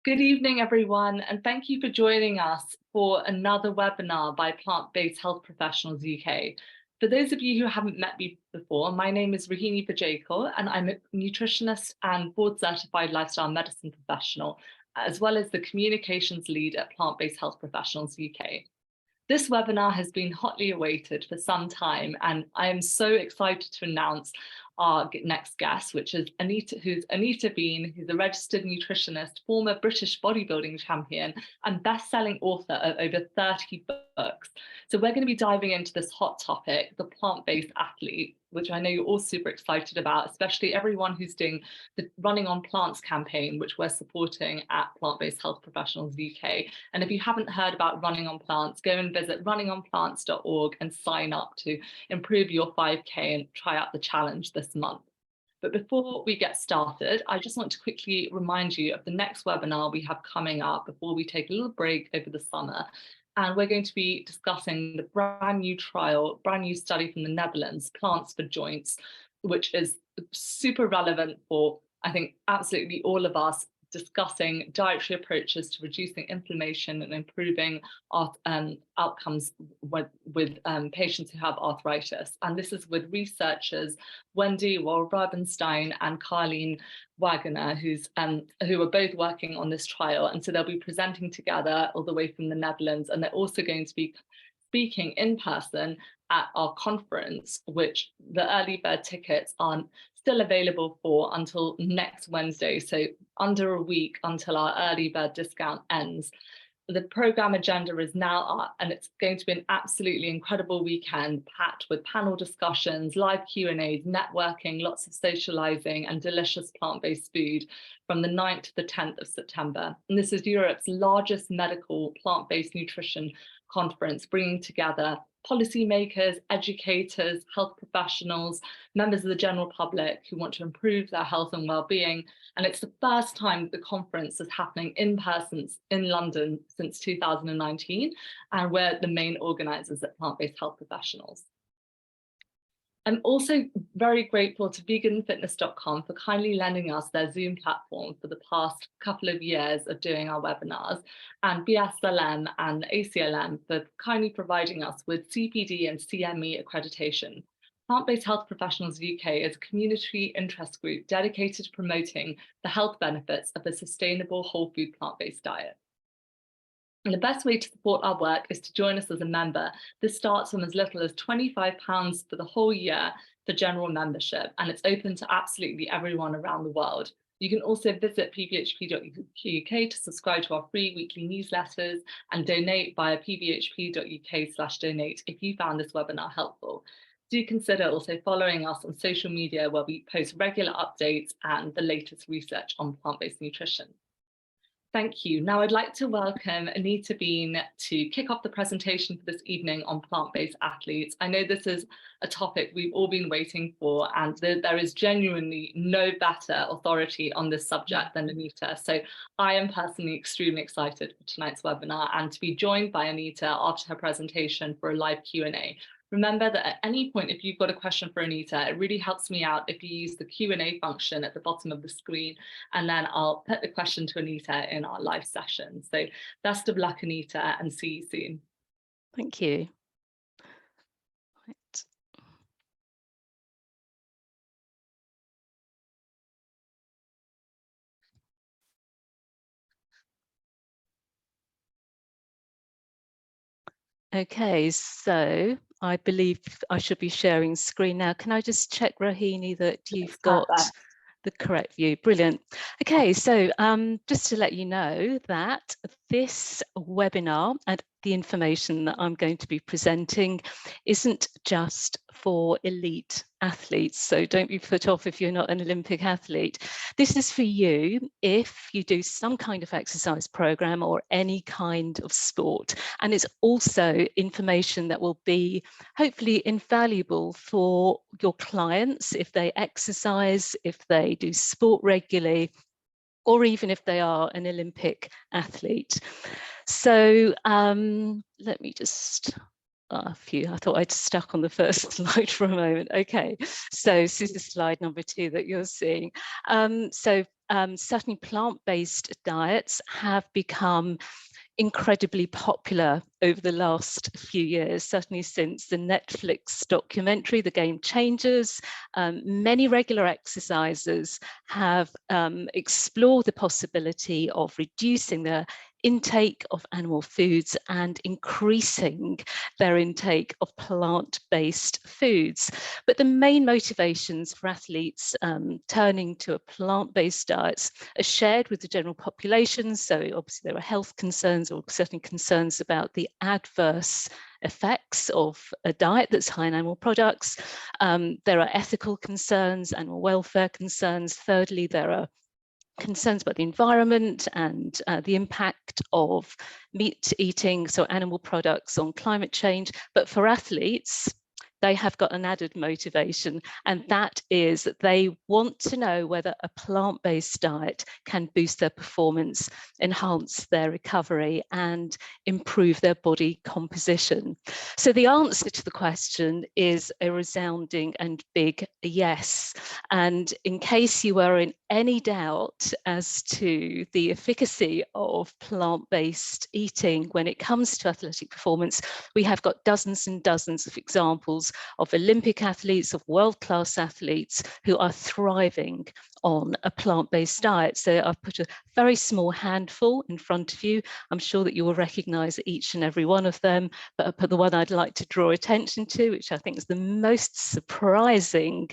Good evening, everyone, and thank you for joining us for another webinar by Plant-Based Health Professionals UK. For those of you who haven't met me before, my name is Rahini Bajekal, and I'm a nutritionist and board-certified lifestyle medicine professional, as well as the communications lead at Plant-Based Health Professionals UK. This webinar has been hotly awaited for some time, and I am so excited to announce our next guest, which is Anita, who's Anita Bean, who's a registered nutritionist, former British bodybuilding champion, and best-selling author of over 30 books. So we're going to be diving into this hot topic, the plant-based athlete, which I know you're all super excited about, especially everyone who's doing the Running on Plants campaign, which we're supporting at Plant-Based Health Professionals UK. And if you haven't heard about Running on Plants, go and visit runningonplants.org and sign up to improve your 5K and try out the challenge this month. But before we get started, I just want to quickly remind you of the next webinar we have coming up before we take a little break over the summer. And we're going to be discussing the brand new study from the Netherlands, Plants for Joints, which is super relevant for, I think, absolutely all of us, discussing dietary approaches to reducing inflammation and improving outcomes with patients who have arthritis. And this is with researchers Wendy Rabenstein and Carleen Wagener, who are both working on this trial. And so they'll be presenting together all the way from the Netherlands, and they're also going to be speaking in person at our conference, which the early bird tickets are still available for until next Wednesday, so under a week until our early bird discount ends. The program agenda is now up, and it's going to be an absolutely incredible weekend packed with panel discussions, live Q&As, networking, lots of socializing, and delicious plant-based food from the 9th to the 10th of September. And this is Europe's largest medical plant-based nutrition conference, bringing together policymakers, educators, health professionals, members of the general public who want to improve their health and well-being. And it's the first time the conference is happening in person in London since 2019, and we're the main organisers at Plant-Based Health Professionals. I'm also very grateful to veganfitness.com for kindly lending us their Zoom platform for the past couple of years of doing our webinars, and BSLM and ACLM for kindly providing us with CPD and CME accreditation. Plant-Based Health Professionals UK is a community interest group dedicated to promoting the health benefits of a sustainable whole food plant-based diet. And the best way to support our work is to join us as a member. This starts from as little as £25 for the whole year for general membership, and it's open to absolutely everyone around the world. You can also visit pbhp.uk to subscribe to our free weekly newsletters and donate via pbhp.uk/donate if you found this webinar helpful. Do consider also following us on social media, where we post regular updates and the latest research on plant-based nutrition. Thank you. Now I'd like to welcome Anita Bean to kick off the presentation for this evening on plant-based athletes. I know this is a topic we've all been waiting for, and there is genuinely no better authority on this subject than Anita. So I am personally extremely excited for tonight's webinar and to be joined by Anita after her presentation for a live Q&A. Remember that at any point, if you've got a question for Anita, it really helps me out if you use the Q&A function at the bottom of the screen, and then I'll put the question to Anita in our live session. So best of luck, Anita, and see you soon. Thank you. Right. Okay, so I believe I should be sharing screen now. Can I just check, Rahini, that you've got the correct view? Brilliant. Okay, so just to let you know that this webinar and the information that I'm going to be presenting isn't just for elite athletes. So don't be put off if you're not an Olympic athlete. This is for you if you do some kind of exercise program or any kind of sport. And it's also information that will be hopefully invaluable for your clients if they exercise, if they do sport regularly, or even if they are an Olympic athlete. So let me just, I thought I'd stuck on the first slide for a moment. Okay, so this is slide number 2 that you're seeing. So certainly plant-based diets have become incredibly popular over the last few years, certainly since the Netflix documentary, The Game Changers. Many regular exercisers have explored the possibility of reducing their intake of animal foods and increasing their intake of plant-based foods. But the main motivations for athletes turning to a plant-based diets are shared with the general population. So obviously there are health concerns, or certainly concerns about the adverse effects of a diet that's high in animal products. There are ethical concerns, animal welfare concerns. Thirdly, there are concerns about the environment and the impact of meat eating, so animal products, on climate change. But for athletes, they have got an added motivation, and that is that they want to know whether a plant-based diet can boost their performance, enhance their recovery, and improve their body composition. So the answer to the question is a resounding and big yes. And in case you were in any doubt as to the efficacy of plant-based eating when it comes to athletic performance, we have got dozens and dozens of examples of Olympic athletes, of world-class athletes who are thriving on a plant-based diet. So I've put a very small handful in front of you. I'm sure that you will recognize each and every one of them, but the one I'd like to draw attention to, which I think is the most surprising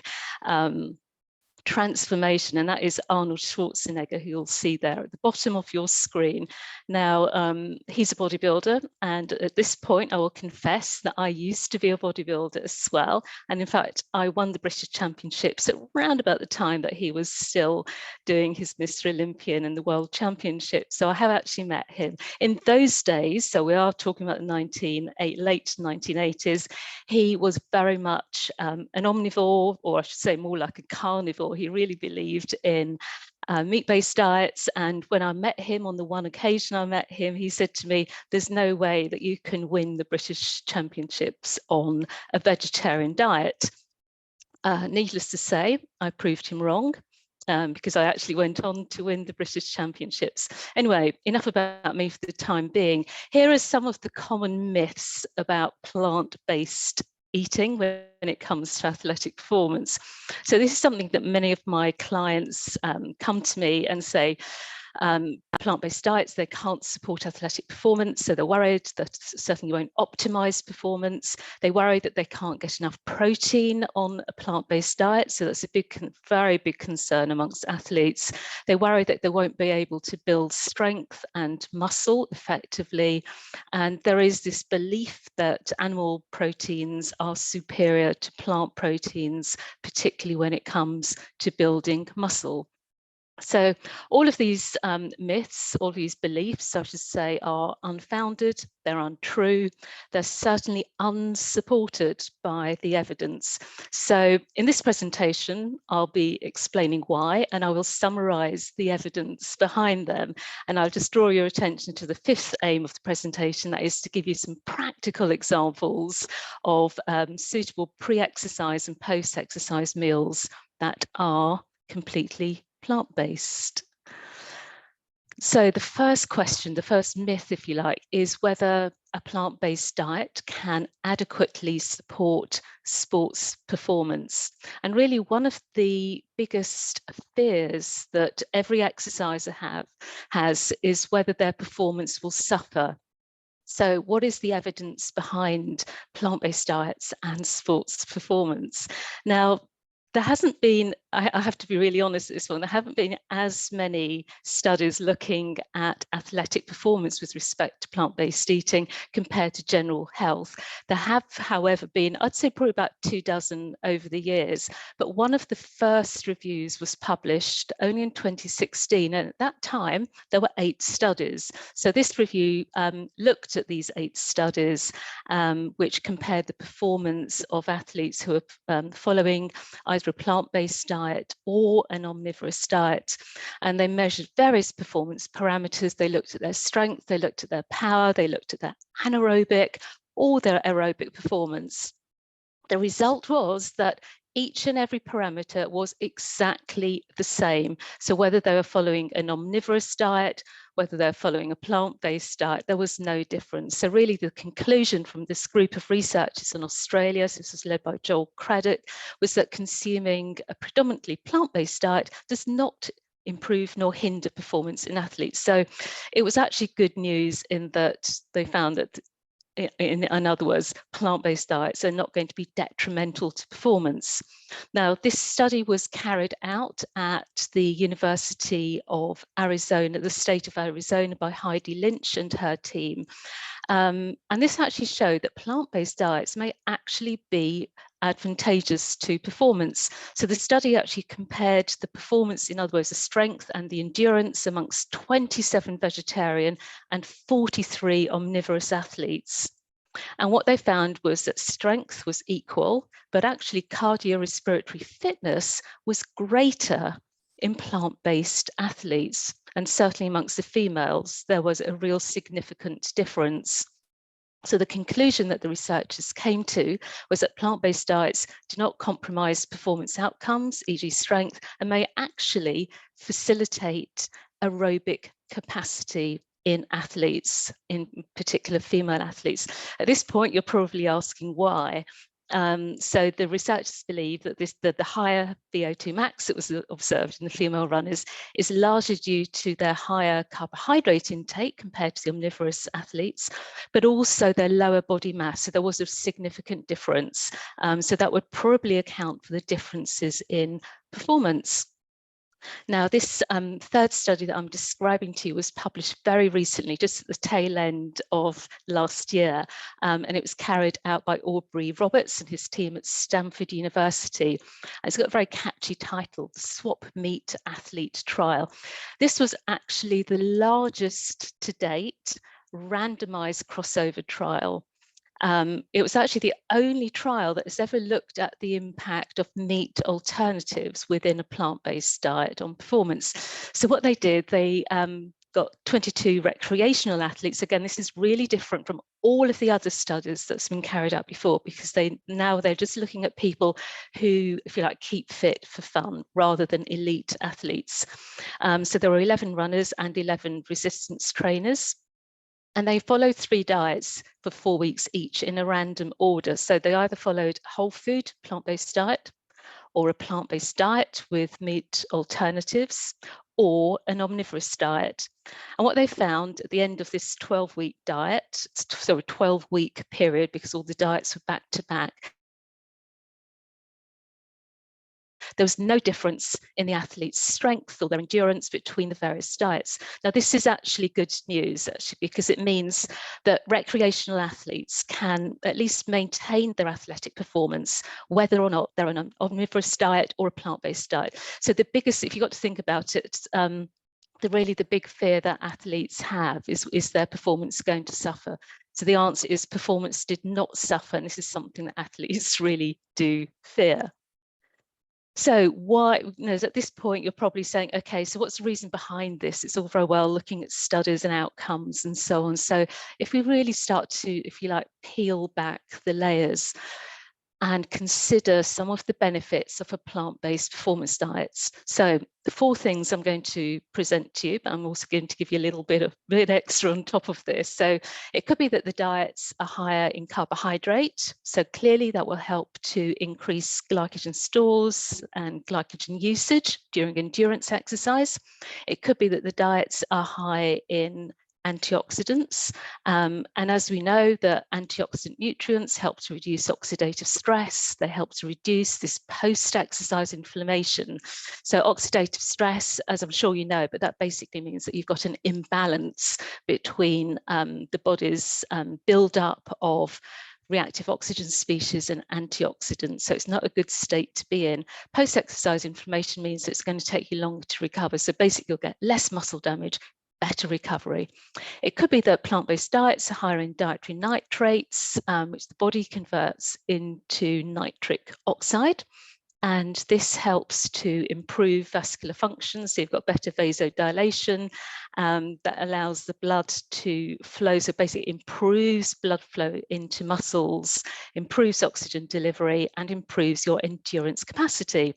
transformation, and that is Arnold Schwarzenegger, who you'll see there at the bottom of your screen. Now, he's a bodybuilder, and at this point I will confess that I used to be a bodybuilder as well, and in fact I won the British Championships at around about the time that he was still doing his Mr. Olympian and the World Championships, so I have actually met him. In those days, so we are talking about the late 1980s, he was very much an omnivore, or I should say more like a carnivore. He really believed in meat-based diets, and when I met him, on the one occasion I met him, he said to me, there's no way that you can win the British Championships on a vegetarian diet. Needless to say, I proved him wrong. Because I actually went on to win the British Championships. Anyway, enough about me for the time being. Here are some of the common myths about plant-based eating when it comes to athletic performance. So this is something that many of my clients come to me and say, plant-based diets, they can't support athletic performance, so they're worried that certainly won't optimize performance. They worry that they can't get enough protein on a plant-based diet, so that's a very big concern amongst athletes. They worry that they won't be able to build strength and muscle effectively, and there is this belief that animal proteins are superior to plant proteins, particularly when it comes to building muscle. So all of these myths, all of these beliefs, so to say, are unfounded, they're untrue, they're certainly unsupported by the evidence. So in this presentation, I'll be explaining why, and I will summarize the evidence behind them. And I'll just draw your attention to the fifth aim of the presentation, that is to give you some practical examples of suitable pre-exercise and post-exercise meals that are completely plant-based. So the first question, the first myth, if you like, is whether a plant-based diet can adequately support sports performance. And really one of the biggest fears that every exerciser has is whether their performance will suffer. So what is the evidence behind plant-based diets and sports performance? Now, there hasn't been, I have to be really honest at this one, there haven't been as many studies looking at athletic performance with respect to plant-based eating compared to general health. There have, however, been, I'd say probably about 24 over the years, but one of the first reviews was published only in 2016, and at that time there were 8 studies. So this review looked at these 8 studies which compared the performance of athletes who are following either a plant-based diet or an omnivorous diet, and they measured various performance parameters. They looked at their strength, they looked at their power, they looked at their anaerobic or their aerobic performance. The result was that each and every parameter was exactly the same. So whether they were following an omnivorous diet, whether they're following a plant-based diet, there was no difference. So really the conclusion from this group of researchers in Australia, so this was led by Joel Craddock, was that consuming a predominantly plant-based diet does not improve nor hinder performance in athletes. So it was actually good news in that they found that in other words, plant-based diets are not going to be detrimental to performance. Now, this study was carried out at the University of Arizona, the state of Arizona, by Heidi Lynch and her team. And this actually showed that plant-based diets may actually be advantageous to performance. So the study actually compared the performance, in other words, the strength and the endurance amongst 27 vegetarian and 43 omnivorous athletes. And what they found was that strength was equal, but actually cardiorespiratory fitness was greater in plant-based athletes. And certainly amongst the females, there was a real significant difference. So the conclusion that the researchers came to was that plant-based diets do not compromise performance outcomes, e.g. strength, and may actually facilitate aerobic capacity in athletes, in particular female athletes. At this point, you're probably asking why. So the researchers believe that the higher VO2 max that was observed in the female runners is largely due to their higher carbohydrate intake compared to the omnivorous athletes, but also their lower body mass. So there was a significant difference. So that would probably account for the differences in performance. Now, this third study that I'm describing to you was published very recently, just at the tail end of last year, and it was carried out by Aubrey Roberts and his team at Stanford University. It's got a very catchy title, the Swap Meet Athlete Trial. This was actually the largest to date randomized crossover trial. It was actually the only trial that has ever looked at the impact of meat alternatives within a plant-based diet on performance. So what they did, they got 22 recreational athletes. Again, this is really different from all of the other studies that's been carried out before, because they're just looking at people who, if you like, keep fit for fun rather than elite athletes. So there were 11 runners and 11 resistance trainers. And they followed 3 diets for 4 weeks each in a random order. So they either followed whole food, plant-based diet, or a plant-based diet with meat alternatives, or an omnivorous diet. And what they found at the end of this 12-week diet, so a 12-week period, because all the diets were back to back, there was no difference in the athlete's strength or their endurance between the various diets. Now, this is actually good news, actually, because it means that recreational athletes can at least maintain their athletic performance, whether or not they're on an omnivorous diet or a plant-based diet. So the biggest, if you've got to think about it, the big fear that athletes have is their performance going to suffer? So the answer is performance did not suffer, and this is something that athletes really do fear. So why, at this point, you're probably saying, okay, so what's the reason behind this? It's all very well looking at studies and outcomes and so on. So if we really start to, if you like, peel back the layers and consider some of the benefits of a plant-based performance diets. So the 4 things I'm going to present to you, but I'm also going to give you a little bit extra on top of this. So it could be that the diets are higher in carbohydrate. So clearly that will help to increase glycogen stores and glycogen usage during endurance exercise. It could be that the diets are high in antioxidants. And as we know, the antioxidant nutrients help to reduce oxidative stress. They help to reduce this post-exercise inflammation. So oxidative stress, as I'm sure you know, but that basically means that you've got an imbalance between the body's build-up of reactive oxygen species and antioxidants. So it's not a good state to be in. Post-exercise inflammation means that it's going to take you longer to recover. So basically you'll get less muscle damage, better recovery. It could be that plant-based diets are higher in dietary nitrates, which the body converts into nitric oxide. And this helps to improve vascular function. So you've got better vasodilation that allows the blood to flow. So basically improves blood flow into muscles, improves oxygen delivery, and improves your endurance capacity.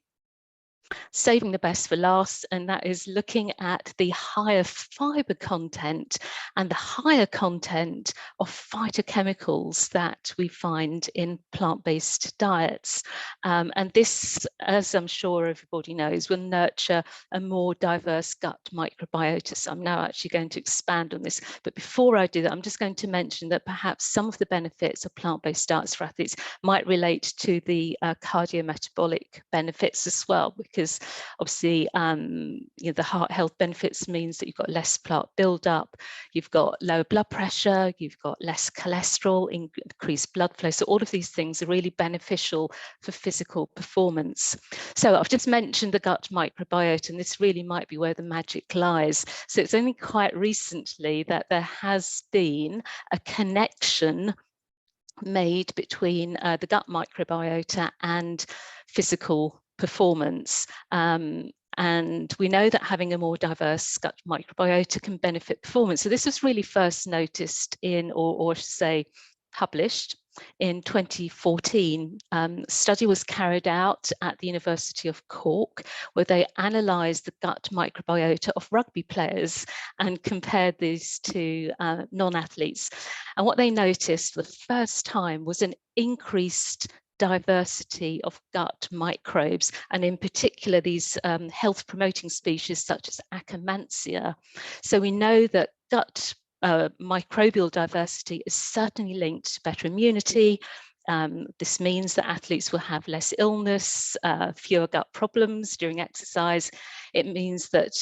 Saving the best for last, and that is looking at the higher fiber content and the higher content of phytochemicals that we find in plant-based diets. And this, as I'm sure everybody knows, will nurture a more diverse gut microbiota. So I'm now actually going to expand on this. But before I do that, I'm just going to mention that perhaps some of the benefits of plant-based diets for athletes might relate to the cardiometabolic benefits as well, because obviously you know, the heart health benefits means that you've got less plaque buildup, you've got lower blood pressure, you've got less cholesterol, increased blood flow. So all of these things are really beneficial for physical performance. So I've just mentioned the gut microbiota, and this really might be where the magic lies. So it's only quite recently that there has been a connection made between the gut microbiota and physical performance. And we know that having a more diverse gut microbiota can benefit performance. So this was really first noticed in, or I should say, published in 2014. A study was carried out at the University of Cork, where they analysed the gut microbiota of rugby players and compared these to non-athletes. And what they noticed for the first time was an increased diversity of gut microbes, and in particular these health promoting species such as Akkermansia. So we know that gut microbial diversity is certainly linked to better immunity. This means that athletes will have less illness, fewer gut problems during exercise. It means that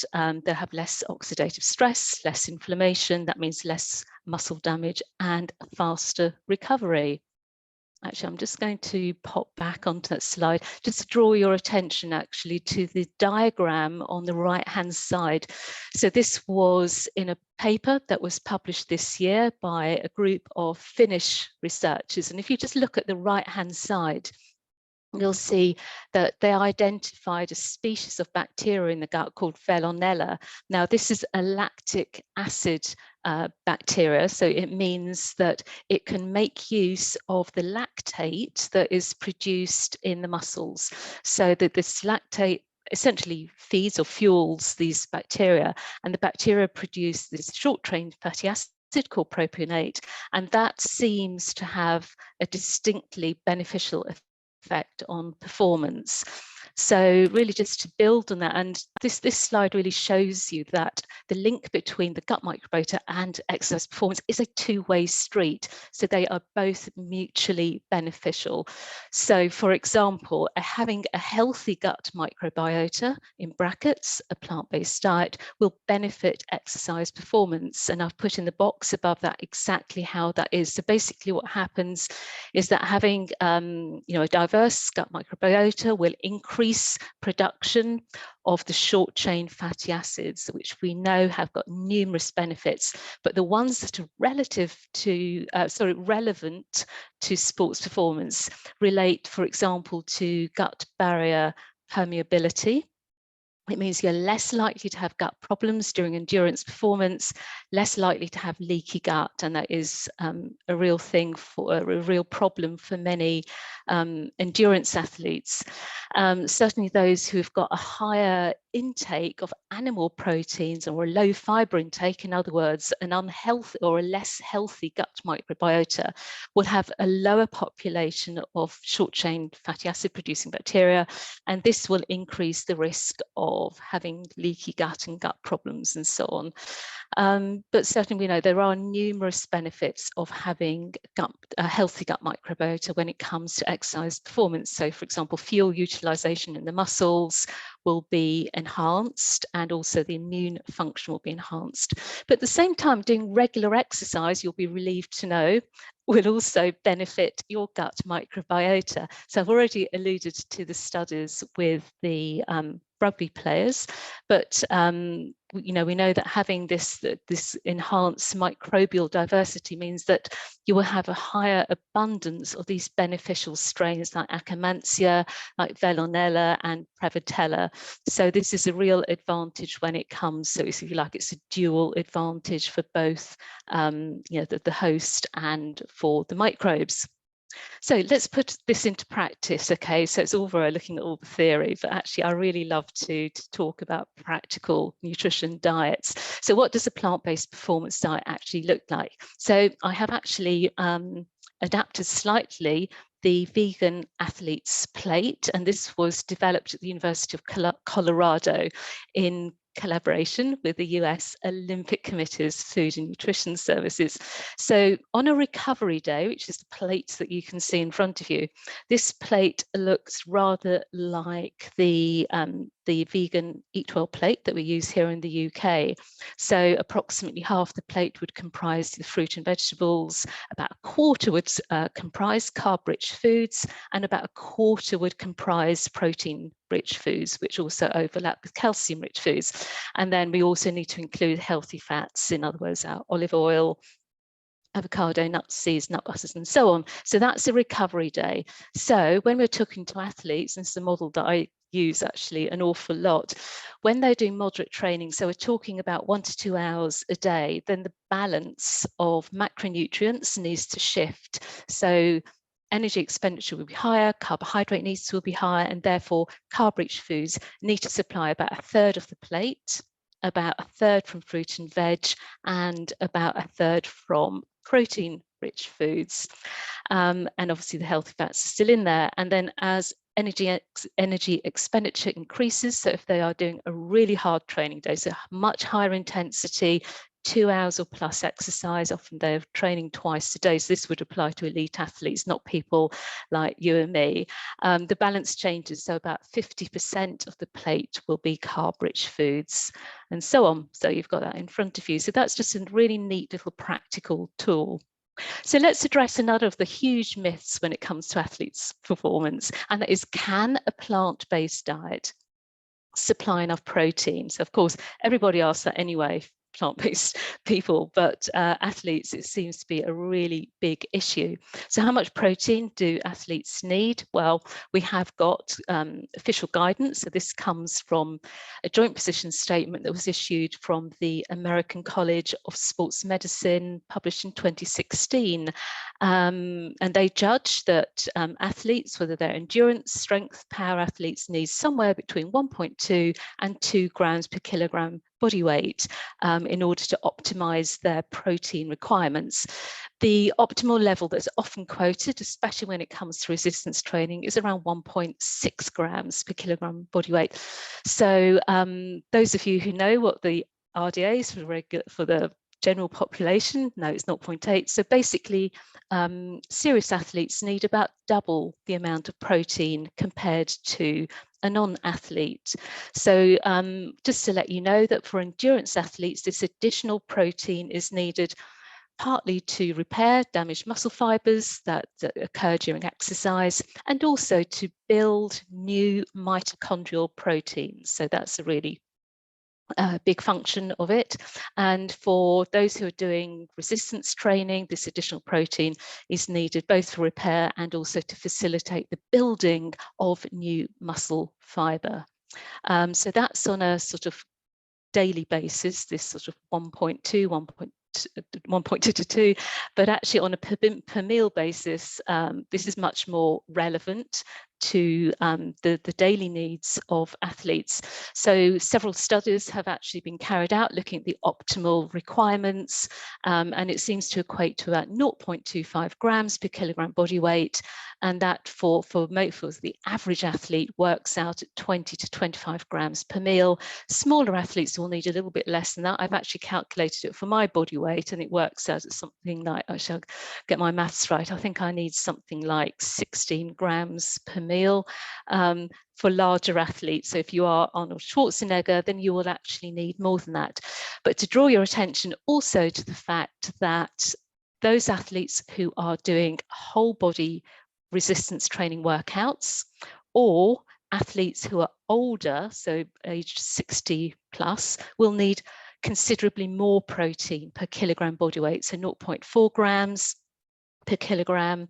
they'll have less oxidative stress, less inflammation. That means less muscle damage and faster recovery. Actually, I'm just going to pop back onto that slide, just to draw your attention actually to the diagram on the right-hand side. So this was in a paper that was published this year by a group of Finnish researchers. And if you just look at the right-hand side, you'll see that they identified a species of bacteria in the gut called Veillonella. Now, this is a lactic acid bacteria, so it means that it can make use of the lactate that is produced in the muscles. So that this lactate essentially feeds or fuels these bacteria, and the bacteria produce this short-chain fatty acid called propionate, and that seems to have a distinctly beneficial effect on performance. So really just to build on that, and this slide really shows you that the link between the gut microbiota and exercise performance is a two-way street. So they are both mutually beneficial. So for example, having a healthy gut microbiota, in brackets, a plant-based diet, will benefit exercise performance. And I've put in the box above that exactly how that is. So basically what happens is that having you know, a diverse gut microbiota will increase production of the short chain fatty acids, which we know have got numerous benefits, but the ones that are relevant to sports performance relate, for example, to gut barrier permeability. It means you're less likely to have gut problems during endurance performance, less likely to have leaky gut, and that is a real thing, for a real problem for many endurance athletes. Certainly those who've got a higher intake of animal proteins or a low fiber intake, in other words, an unhealthy or a less healthy gut microbiota, will have a lower population of short-chain fatty acid producing bacteria, and this will increase the risk of having leaky gut and gut problems and so on. But certainly we know there are numerous benefits of having a healthy gut microbiota when it comes to exercise performance. So for example, fuel utilization in the muscles will be enhanced, and also the immune function will be enhanced. But at the same time, doing regular exercise, you'll be relieved to know, will also benefit your gut microbiota. So I've already alluded to the studies with the rugby players, but you know, we know that having this enhanced microbial diversity means that you will have a higher abundance of these beneficial strains like Akkermansia, like Veillonella and Prevotella. So this is a real advantage when it comes, so if you like, it's a dual advantage for both you know, the host and for the microbes. So let's put this into practice, okay? So it's all very looking at all the theory, but actually I really love to talk about practical nutrition diets. So what does a plant-based performance diet actually look like? So I have actually adapted slightly the vegan athlete's plate, and this was developed at the University of Colorado in collaboration with the US Olympic Committee's Food and Nutrition Services. So on a recovery day, which is the plate that you can see in front of you, this plate looks rather like the vegan Eat Well plate that we use here in the UK. So approximately half the plate would comprise the fruit and vegetables, about a quarter would comprise carb-rich foods, and about a quarter would comprise protein-rich foods, which also overlap with calcium-rich foods. And then we also need to include healthy fats, in other words, our olive oil, avocado, nuts, seeds, nut butters, and so on. So that's a recovery day. So when we're talking to athletes, and it's a model that I use actually an awful lot, when they're doing moderate training, so we're talking about 1 to 2 hours a day, then the balance of macronutrients needs to shift. So energy expenditure will be higher, carbohydrate needs will be higher, and therefore carb-rich foods need to supply about a third of the plate, about a third from fruit and veg, and about a third from protein-rich foods. And obviously the healthy fats are still in there. And then as energy expenditure increases, so if they are doing a really hard training day, so much higher intensity, 2 hours or plus exercise, often they're training twice a day. So this would apply to elite athletes, not people like you and me. The balance changes, so about 50% of the plate will be carb-rich foods and so on. So you've got that in front of you. So that's just a really neat little practical tool. So let's address another of the huge myths when it comes to athletes' performance, and that is, can a plant-based diet supply enough protein? So of course, everybody asks that anyway, plant-based people, but athletes, it seems to be a really big issue. So how much protein do athletes need? Well, we have got official guidance. So this comes from a joint position statement that was issued from the American College of Sports Medicine, published in 2016. And they judge that athletes, whether they're endurance, strength, power athletes, need somewhere between 1.2 and 2 grams per kilogram body weight in order to optimize their protein requirements. The optimal level that's often quoted, especially when it comes to resistance training, is around 1.6 grams per kilogram body weight. So those of you who know what the RDA is for the general population, no, it's 0.8. So basically, serious athletes need about double the amount of protein compared to a non-athlete. So just to let you know that for endurance athletes, this additional protein is needed partly to repair damaged muscle fibers that occur during exercise, and also to build new mitochondrial proteins. So that's a really big function of it. And for those who are doing resistance training, this additional protein is needed both for repair and also to facilitate the building of new muscle fiber. So that's on a sort of daily basis, this sort of 1.2, 1.2 to 2, but actually on a per meal basis, this is much more relevant to the daily needs of athletes. So several studies have actually been carried out looking at the optimal requirements, and it seems to equate to about 0.25 grams per kilogram body weight, and that for the average athlete works out at 20 to 25 grams per meal. Smaller athletes will need a little bit less than that. I've actually calculated it for my body weight, and it works out at something like, I shall get my maths right, I think I need something like 16 grams per meal. For larger athletes, so if you are Arnold Schwarzenegger, then you will actually need more than that. But to draw your attention also to the fact that those athletes who are doing whole body resistance training workouts, or athletes who are older, so aged 60 plus, will need considerably more protein per kilogram body weight, so 0.4 grams per kilogram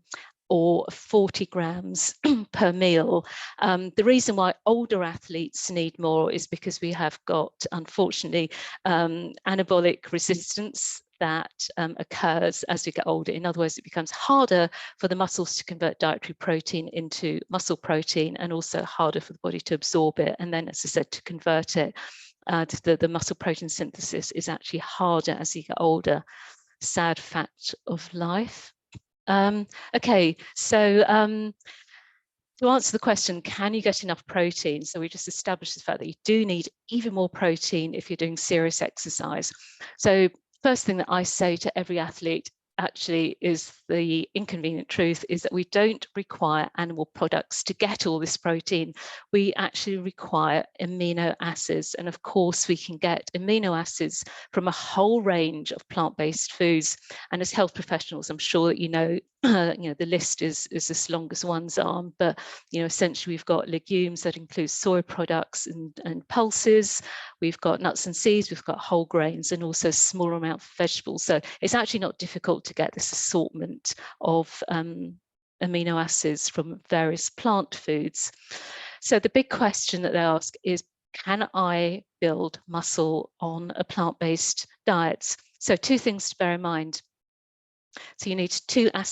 or 40 grams per meal. The reason why older athletes need more is because we have got, unfortunately, anabolic resistance that occurs as we get older. In other words, it becomes harder for the muscles to convert dietary protein into muscle protein, and also harder for the body to absorb it. And then, as I said, to convert it, the muscle protein synthesis is actually harder as you get older. Sad fact of life. Okay, so to answer the question, can you get enough protein? So we just established the fact that you do need even more protein if you're doing serious exercise. So first thing that I say to every athlete actually is the inconvenient truth is that we don't require animal products to get all this protein. We actually require amino acids. And of course, we can get amino acids from a whole range of plant-based foods. And as health professionals, I'm sure that you know the list is as long as one's arm, but essentially we've got legumes that include soy products and pulses, we've got nuts and seeds, we've got whole grains, and also a smaller amount of vegetables. So it's actually not difficult to get this assortment of amino acids from various plant foods. So the big question that they ask is, can I build muscle on a plant-based diet? So two things to bear in mind. So you need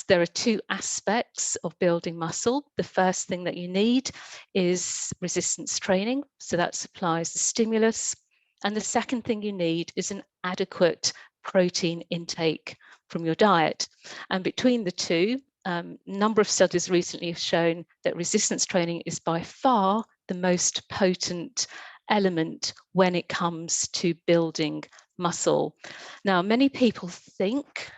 there are two aspects of building muscle. The first thing that you need is resistance training. So that supplies the stimulus. And the second thing you need is an adequate protein intake from your diet. And between the two, a number of studies recently have shown that resistance training is by far the most potent element when it comes to building muscle. Now, many people think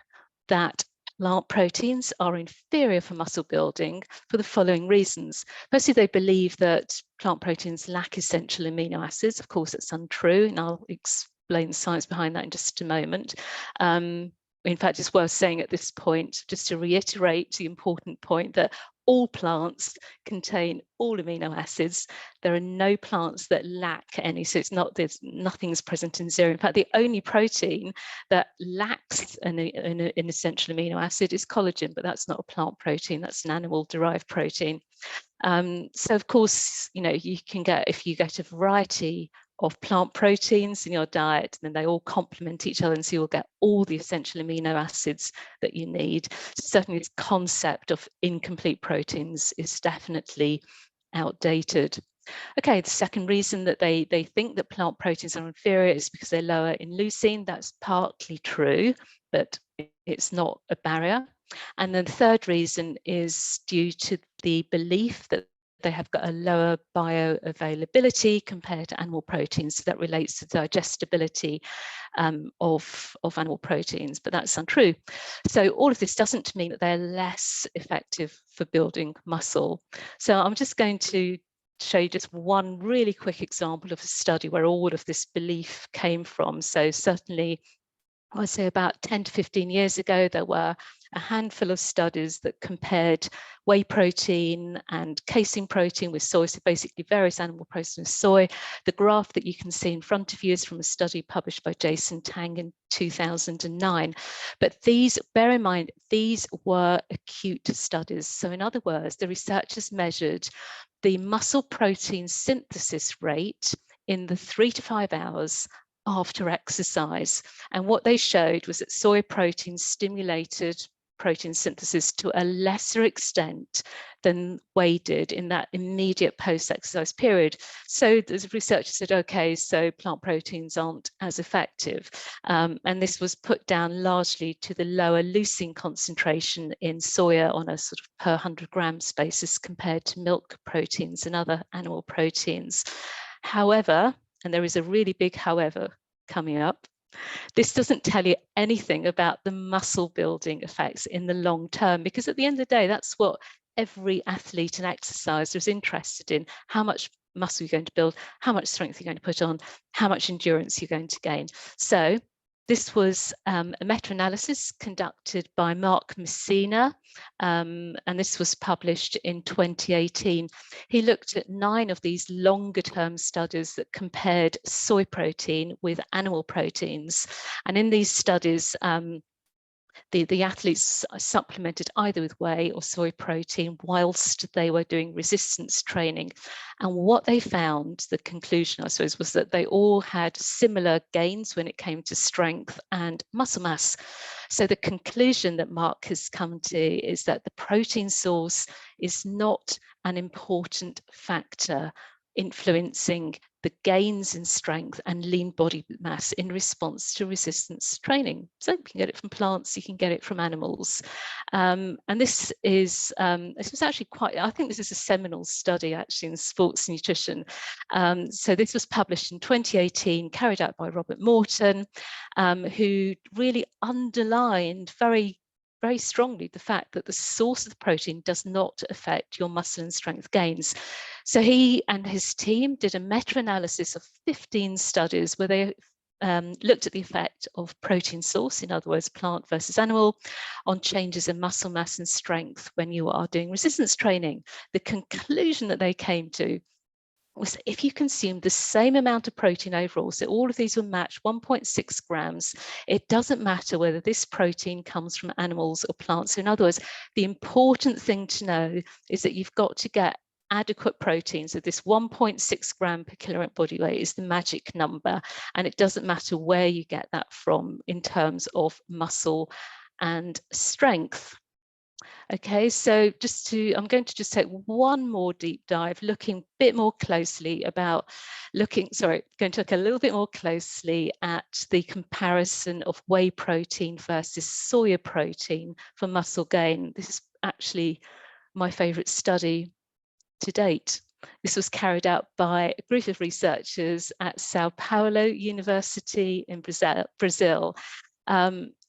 that plant proteins are inferior for muscle building for the following reasons. Firstly, they believe that plant proteins lack essential amino acids. Of course, it's untrue, and I'll explain the science behind that in just a moment. In fact, it's worth saying at this point, just to reiterate the important point, that all plants contain all amino acids. There are no plants that lack any, so it's not, there's nothing's present in zero. In fact, the only protein that lacks an essential amino acid is collagen, but that's not a plant protein, that's an animal derived protein. So of course, you can get, if you get a variety of plant proteins in your diet, then they all complement each other, and so you'll get all the essential amino acids that you need. Certainly this concept of incomplete proteins is definitely outdated. Okay, the second reason that they think that plant proteins are inferior is because they're lower in leucine. That's partly true, but it's not a barrier. And then the third reason is due to the belief that they have got a lower bioavailability compared to animal proteins. So that relates to digestibility of animal proteins, but that's untrue. So all of this doesn't mean that they're less effective for building muscle. So I'm just going to show you just one really quick example of a study where all of this belief came from. So certainly, I'd say about 10 to 15 years ago, there were a handful of studies that compared whey protein and casein protein with soy, so basically various animal proteins with soy. The graph that you can see in front of you is from a study published by Jason Tang in 2009. But these, bear in mind, these were acute studies. So in other words, the researchers measured the muscle protein synthesis rate in the 3 to 5 hours after exercise. And what they showed was that soy protein stimulated protein synthesis to a lesser extent than whey did in that immediate post-exercise period. So the researchers said, okay, so plant proteins aren't as effective. And this was put down largely to the lower leucine concentration in soya on a sort of per 100 grams basis compared to milk proteins and other animal proteins. However, and there is a really big however coming up, this doesn't tell you anything about the muscle building effects in the long term, because at the end of the day, that's what every athlete and exerciser is interested in: how much muscle you're going to build, how much strength you're going to put on, how much endurance you're going to gain. So This was a meta-analysis conducted by Mark Messina, and this was published in 2018. He looked at 9 of these longer-term studies that compared soy protein with animal proteins. And in these studies, the athletes supplemented either with whey or soy protein whilst they were doing resistance training. And what they found, the conclusion, I suppose, was that they all had similar gains when it came to strength and muscle mass. So the conclusion that Mark has come to is that the protein source is not an important factor influencing the gains in strength and lean body mass in response to resistance training. So you can get it from plants, you can get it from animals. And this was actually quite, I think this is a seminal study actually in sports nutrition. So this was published in 2018, carried out by Robert Morton, who really underlined very strongly the fact that the source of the protein does not affect your muscle and strength gains. So he and his team did a meta-analysis of 15 studies where they looked at the effect of protein source, in other words, plant versus animal, on changes in muscle mass and strength when you are doing resistance training. The conclusion that they came to was if you consume the same amount of protein overall, so all of these were matched 1.6 grams, it doesn't matter whether this protein comes from animals or plants. So in other words, the important thing to know is that you've got to get adequate protein. So this 1.6 gram per kilogram body weight is the magic number, and it doesn't matter where you get that from in terms of muscle and strength. Okay, so I'm going to just take one more deep dive, looking a bit more closely about going to look a little bit more closely at the comparison of whey protein versus soya protein for muscle gain. This is actually my favorite study to date. This was carried out by a group of researchers at Sao Paulo University in Brazil.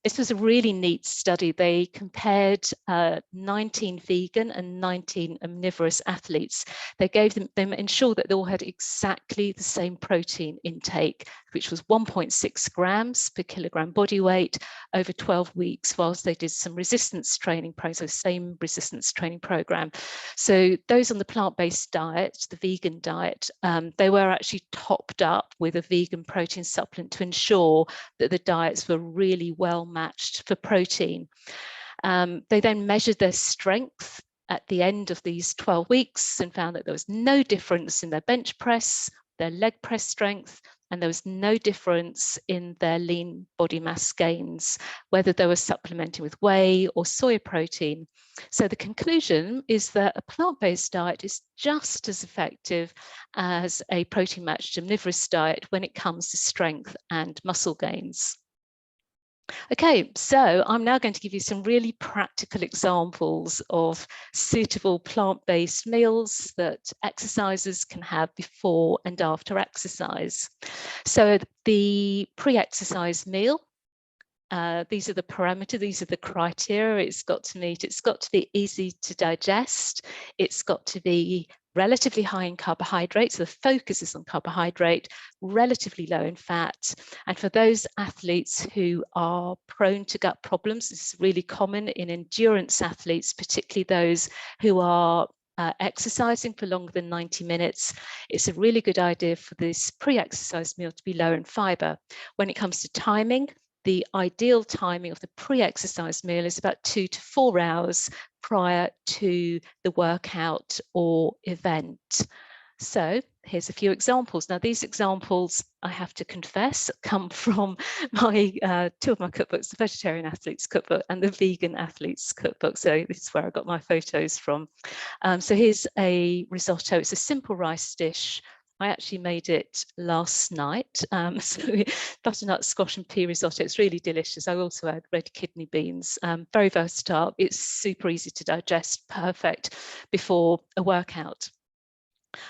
This was a really neat study. They compared 19 vegan and 19 omnivorous athletes. They ensured that they all had exactly the same protein intake, which was 1.6 grams per kilogram body weight over 12 weeks, whilst they did some resistance training process, same resistance training program. So those on the plant-based diet, the vegan diet, they were actually topped up with a vegan protein supplement to ensure that the diets were really well matched for protein. They then measured their strength at the end of these 12 weeks and found that there was no difference in their bench press, their leg press strength, and there was no difference in their lean body mass gains, whether they were supplementing with whey or soy protein. So the conclusion is that a plant-based diet is just as effective as a protein-matched omnivorous diet when it comes to strength and muscle gains. Okay, so I'm now going to give you some really practical examples of suitable plant-based meals that exercisers can have before and after exercise. So the pre-exercise meal, these are the parameters, these are the criteria it's got to meet. It's got to be easy to digest. It's got to be relatively high in carbohydrates. So the focus is on carbohydrate, relatively low in fat. And for those athletes who are prone to gut problems, this is really common in endurance athletes, particularly those who are exercising for longer than 90 minutes, it's a really good idea for this pre-exercise meal to be low in fiber. When it comes to timing, the ideal timing of the pre-exercise meal is about 2 to 4 hours prior to the workout or event. So here's a few examples. Now, these examples, I have to confess, come from my 2 of my cookbooks, the Vegetarian Athletes Cookbook and the Vegan Athletes Cookbook. So this is where I got my photos from. So here's a risotto. It's a simple rice dish. I actually made it last night. So butternut squash and pea risotto. It's really delicious. I also add red kidney beans. Very versatile. It's super easy to digest. Perfect before a workout.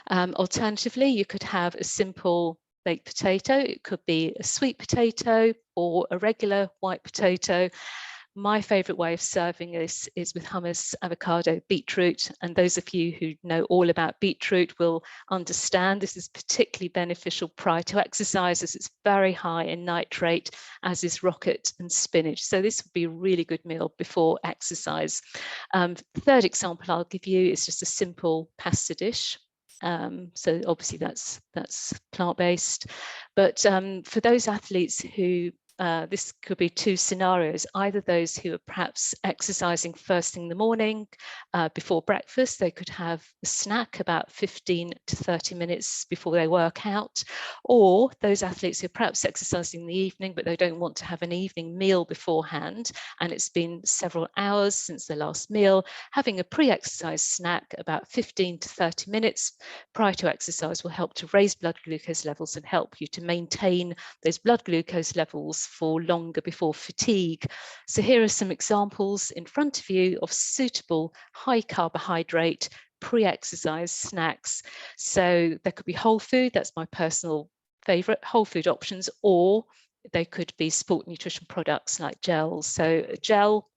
Alternatively, you could have a simple baked potato. It could be a sweet potato or a regular white potato. My favourite way of serving this is with hummus, avocado, beetroot. And those of you who know all about beetroot will understand this is particularly beneficial prior to exercise, as it's very high in nitrate, as is rocket and spinach. So this would be a really good meal before exercise. The third example I'll give you is just a simple pasta dish. So obviously that's plant-based, but for those athletes who this could be two scenarios, either those who are perhaps exercising first thing in the morning before breakfast, they could have a snack about 15 to 30 minutes before they work out, or those athletes who are perhaps exercising in the evening, but they don't want to have an evening meal beforehand, and it's been several hours since their last meal, having a pre-exercise snack about 15 to 30 minutes prior to exercise will help to raise blood glucose levels and help you to maintain those blood glucose levels for longer before fatigue. So here are some examples in front of you of suitable high carbohydrate pre-exercise snacks. So there could be whole food, that's my personal favorite, whole food options, or they could be sport nutrition products like gels. So a gel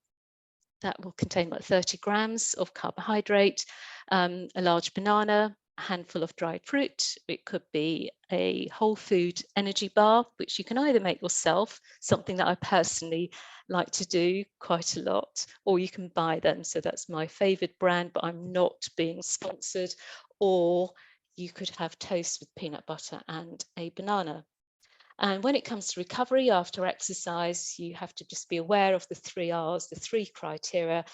that will contain about 30 grams of carbohydrate, a large banana, a handful of dried fruit. It could be a whole food energy bar, which you can either make yourself, something that I personally like to do quite a lot, or you can buy them. So that's my favorite brand, but I'm not being sponsored. Or you could have toast with peanut butter and a banana. And when it comes to recovery after exercise, you have to just be aware of the 3 R's, the 3 criteria.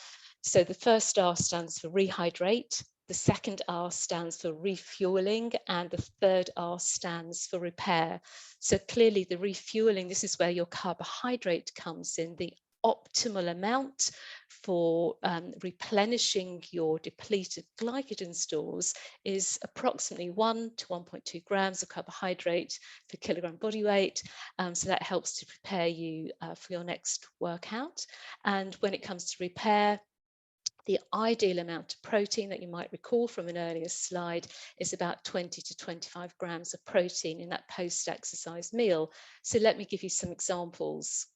So the first R stands for rehydrate, the second R stands for refueling, and the third R stands for repair. So clearly the refueling, this is where your carbohydrate comes in, the optimal amount for replenishing your depleted glycogen stores is approximately 1 to 1.2 grams of carbohydrate per kilogram body weight. So that helps to prepare you for your next workout. And when it comes to repair, the ideal amount of protein that you might recall from an earlier slide is about 20 to 25 grams of protein in that post-exercise meal. So let me give you some examples.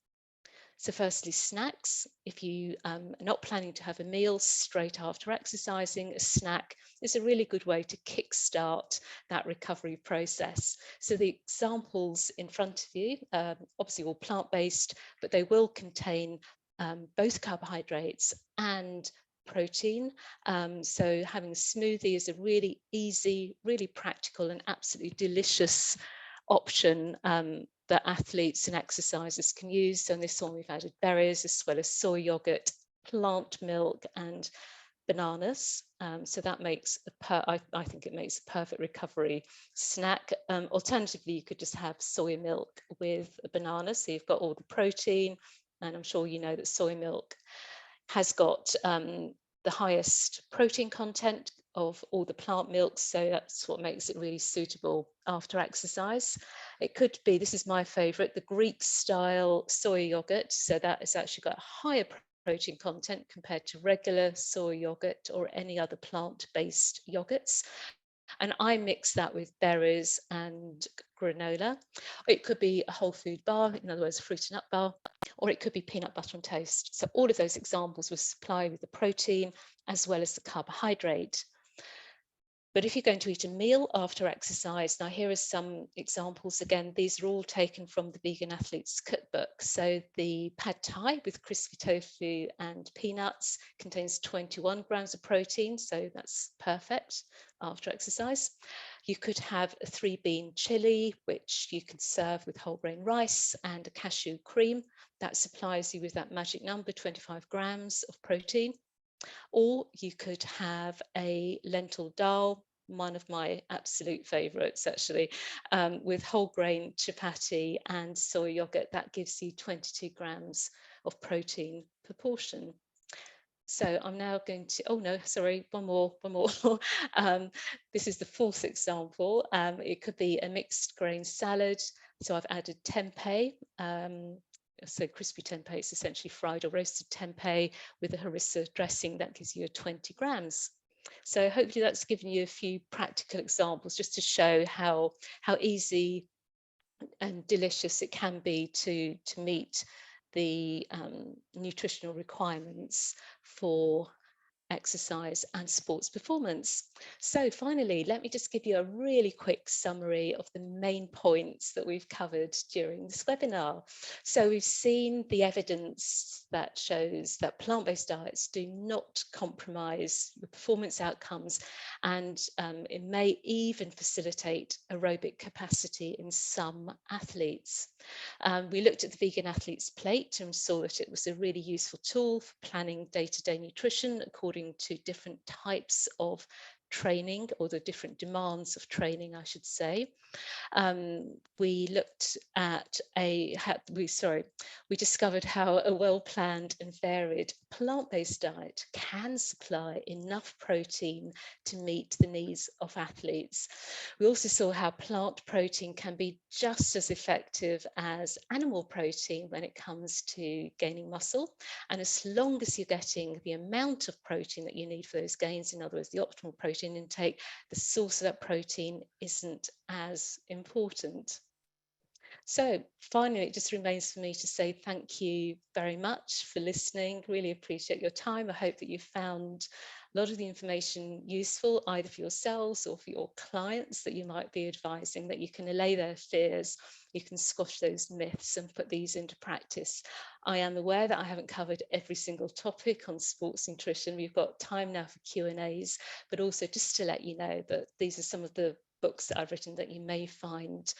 So firstly, snacks. If you are not planning to have a meal straight after exercising, a snack is a really good way to kickstart that recovery process. So the examples in front of you, obviously all plant-based, but they will contain both carbohydrates and protein. So having a smoothie is a really easy, really practical and absolutely delicious option that athletes and exercisers can use. So in this one, we've added berries as well as soy yogurt, plant milk, and bananas. So that makes I think it makes a perfect recovery snack. Alternatively, you could just have soy milk with a banana. So you've got all the protein, and I'm sure you know that soy milk has got the highest protein content of all the plant milks, so that's what makes it really suitable after exercise. It could be, this is my favorite, the Greek style soy yogurt. So that has actually got a higher protein content compared to regular soy yogurt or any other plant-based yogurts. And I mix that with berries and granola. It could be a whole food bar, in other words, a fruit and nut bar, or it could be peanut butter on toast. So all of those examples will supply with the protein as well as the carbohydrate. But if you're going to eat a meal after exercise, now here are some examples. Again, these are all taken from the Vegan Athlete's Cookbook. So the pad thai with crispy tofu and peanuts contains 21 grams of protein, so that's perfect after exercise. You could have a 3-bean chili, which you can serve with whole grain rice and a cashew cream. That supplies you with that magic number, 25 grams of protein. Or you could have a lentil dal, one of my absolute favorites actually, with whole grain chapati and soy yogurt. That gives you 22 grams of protein per portion. So I'm now going to, oh no, sorry, one more. This is the fourth example. It could be a mixed grain salad. So I've added tempeh. So crispy tempeh is essentially fried or roasted tempeh with a harissa dressing. That gives you 20 grams. So hopefully that's given you a few practical examples just to show how easy and delicious it can be to meet the nutritional requirements for exercise and sports performance. So finally, let me just give you a really quick summary of the main points that we've covered during this webinar. So we've seen the evidence that shows that plant-based diets do not compromise the performance outcomes, and it may even facilitate aerobic capacity in some athletes. We looked at the Vegan Athlete's Plate and saw that it was a really useful tool for planning day-to-day nutrition according to different types of training, or the different demands of training, I should say. We looked at we discovered how a well-planned and varied plant-based diet can supply enough protein to meet the needs of athletes. We also saw how plant protein can be just as effective as animal protein when it comes to gaining muscle. And as long as you're getting the amount of protein that you need for those gains, in other words, the optimal protein intake, the source of that protein isn't as important. So finally, it just remains for me to say thank you very much for listening. Really appreciate your time. I hope that you found a lot of the information useful, either for yourselves or for your clients that you might be advising, that you can allay their fears, you can squash those myths and put these into practice. I am aware that I haven't covered every single topic on sports nutrition. We've got time now for Q&As, but also just to let you know that these are some of the books that I've written that you may find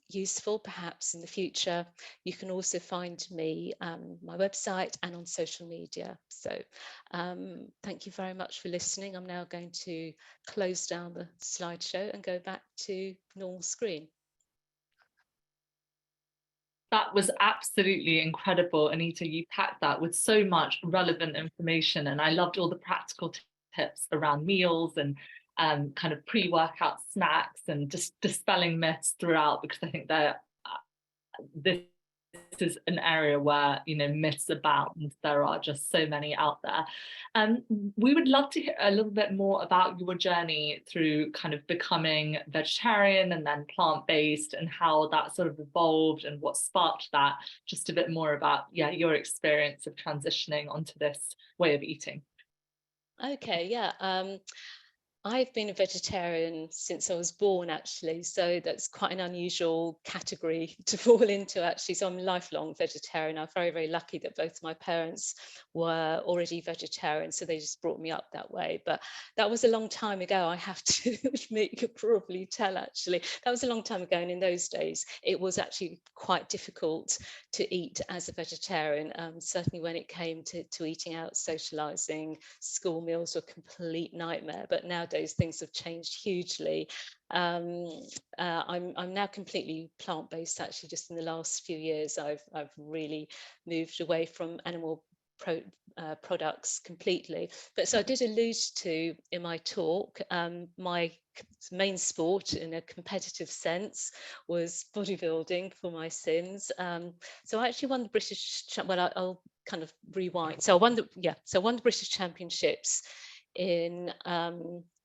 useful perhaps in the future. You can also find me my website and on social media. So thank you very much for listening. I'm now going to close down the slideshow and go back to normal screen. That was absolutely incredible, Anita. You packed that with so much relevant information, and I loved all the practical tips around meals and kind of pre-workout snacks, and just dispelling myths throughout, because I think that this is an area where, you know, myths abound. There are just so many out there. We would love to hear a little bit more about your journey through kind of becoming vegetarian and then plant-based, and how that sort of evolved and what sparked that. Just a bit more about, yeah, your experience of transitioning onto this way of eating. Okay, yeah. I've been a vegetarian since I was born, actually, so that's quite an unusual category to fall into, actually. So I'm a lifelong vegetarian. I'm very, very lucky that both my parents were already vegetarian, so they just brought me up that way. But that was a long time ago, I have to admit. You could probably tell, actually. That was a long time ago, and in those days, it was actually quite difficult to eat as a vegetarian, certainly when it came to eating out, socialising. School meals were a complete nightmare, but nowadays things have changed hugely. I'm now completely plant-based, actually. Just in the last few years, I've really moved away from animal products completely. But so I did allude to in my talk, my main sport in a competitive sense was bodybuilding for my sins. So I actually won the British, well, I'll kind of rewind. So I won the British Championships in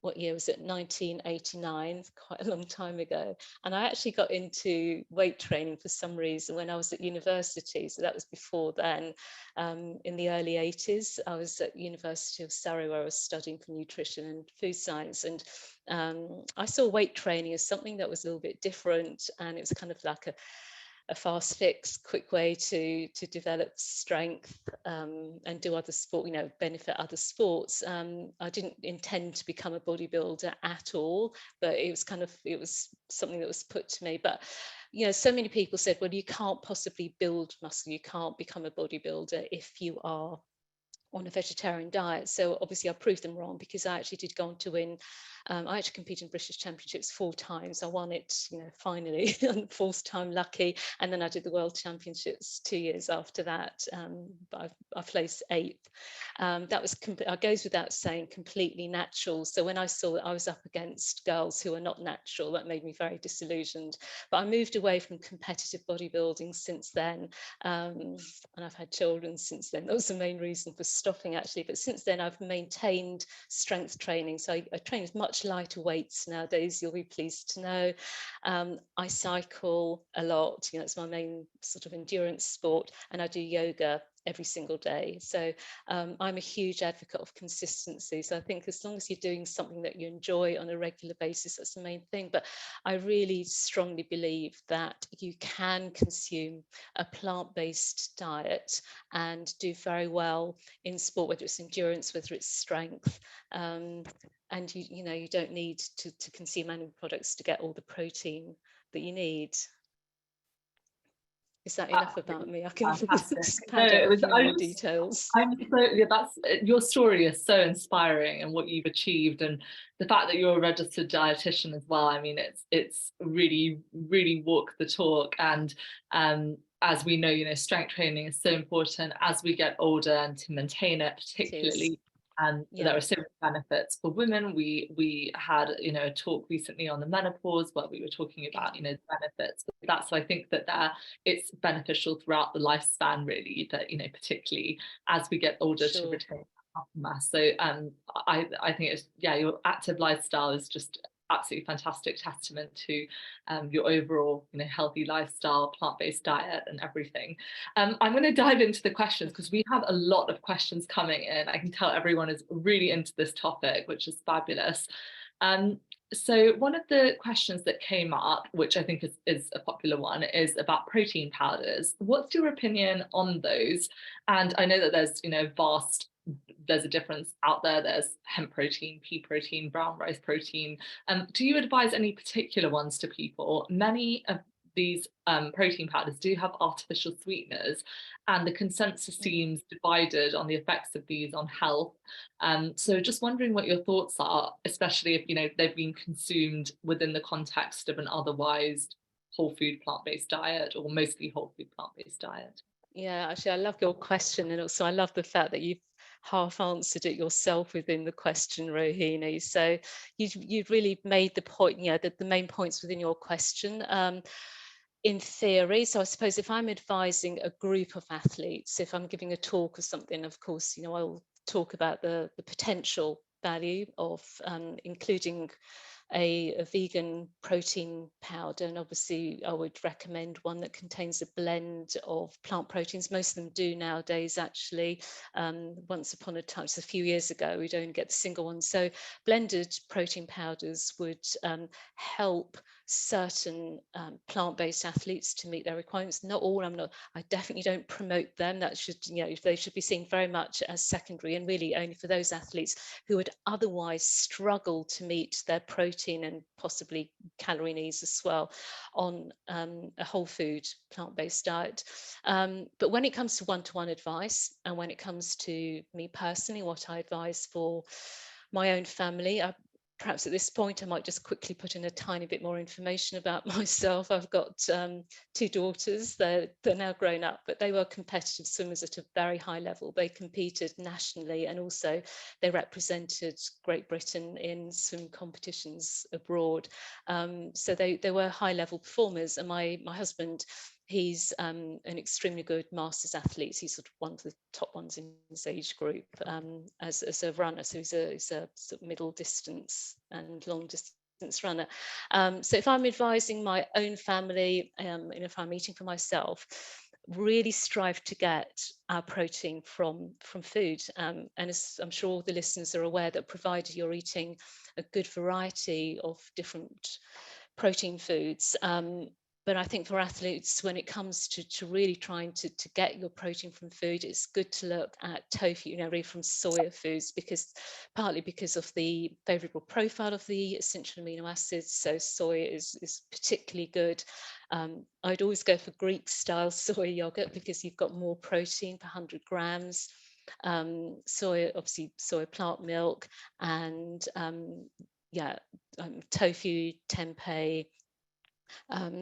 what year was it? 1989, quite a long time ago. And I actually got into weight training for some reason when I was at university. So that was before then. In the early 80s, I was at University of Surrey, where I was studying for nutrition and food science. And I saw weight training as something that was a little bit different. And it was kind of like a fast fix, quick way to develop strength and do other sport, benefit other sports. I didn't intend to become a bodybuilder at all, but it was something that was put to me. But so many people said, well, you can't possibly build muscle, you can't become a bodybuilder if you are on a vegetarian diet. So obviously I proved them wrong, because I actually did go on to win. I actually competed in British Championships 4 times. I won it, finally, on the 4th time lucky. And then I did the World Championships 2 years after that. But I placed 8th. That was, it goes without saying, completely natural. So when I saw that I was up against girls who are not natural, that made me very disillusioned. But I moved away from competitive bodybuilding since then. And I've had children since then. That was the main reason for stopping actually, but since then I've maintained strength training. So I train with much lighter weights nowadays, you'll be pleased to know. I cycle a lot, you know, it's my main sort of endurance sport, and I do yoga every single day. So I'm a huge advocate of consistency. So I think as long as you're doing something that you enjoy on a regular basis, that's the main thing. But I really strongly believe that you can consume a plant-based diet and do very well in sport, whether it's endurance, whether it's strength. And you know, you don't need to consume animal products to get all the protein that you need. Is that enough about me? I can expand out a few more details. That's, your story is so inspiring, and what you've achieved, and the fact that you're a registered dietitian as well. I mean, it's really, really walk the talk. And as we know, you know, strength training is so important as we get older, and to maintain it particularly. And there are so many benefits for women. We had, you know, a talk recently on the menopause where we were talking about, you know, the benefits of that. So I think that it's beneficial throughout the lifespan, really, that, you know, particularly as we get older, to retain muscle mass. So I think it's, yeah, your active lifestyle is just absolutely fantastic testament to your overall, you know, healthy lifestyle, plant-based diet, and everything. I'm going to dive into the questions because we have a lot of questions coming in. I can tell everyone is really into this topic, which is fabulous. So one of the questions that came up, which I think is a popular one, is about protein powders. What's your opinion on those? And I know that there's, you know, there's a difference out there. There's hemp protein, pea protein, brown rice protein. Do you advise any particular ones to people? Many of these protein powders do have artificial sweeteners, and the consensus seems divided on the effects of these on health. So just wondering what your thoughts are, especially if, you know, they've been consumed within the context of an otherwise whole food plant-based diet, or mostly whole food plant-based diet. Yeah, actually, I love your question, and also I love the fact that you've half answered it yourself within the question, Rohini. So you've really made the point, yeah, the main points within your question. In theory, so I suppose if I'm advising a group of athletes, if I'm giving a talk or something, of course, you know, I'll talk about the potential value of including a vegan protein powder, and obviously I would recommend one that contains a blend of plant proteins. Most of them do nowadays, actually. Once upon a time, just a few years ago, we'd only get the single one. So blended protein powders would help certain plant-based athletes to meet their requirements. Not all. I definitely don't promote them. That should, you know, they should be seen very much as secondary, and really only for those athletes who would otherwise struggle to meet their protein and possibly calorie needs as well on a whole food plant-based diet. But when it comes to one-to-one advice, and when it comes to me personally, what I advise for my own family, perhaps at this point, I might just quickly put in a tiny bit more information about myself. I've got two daughters. They're now grown up, but they were competitive swimmers at a very high level. They competed nationally, and also they represented Great Britain in swim competitions abroad. So they were high level performers. And my husband, he's an extremely good masters athlete. He's sort of one of the top ones in his age group as a runner. So he's a sort of middle distance and long distance runner. So if I'm advising my own family, and if I'm eating for myself, really strive to get our protein from food. And as I'm sure all the listeners are aware, that provided you're eating a good variety of different protein foods, but I think for athletes, when it comes to really trying to get your protein from food, it's good to look at tofu, you know, really from soya foods, partly because of the favorable profile of the essential amino acids. So soya is particularly good. I'd always go for Greek style soy yogurt because you've got more protein per 100 grams. Soya, obviously soya plant milk, and tofu, tempeh,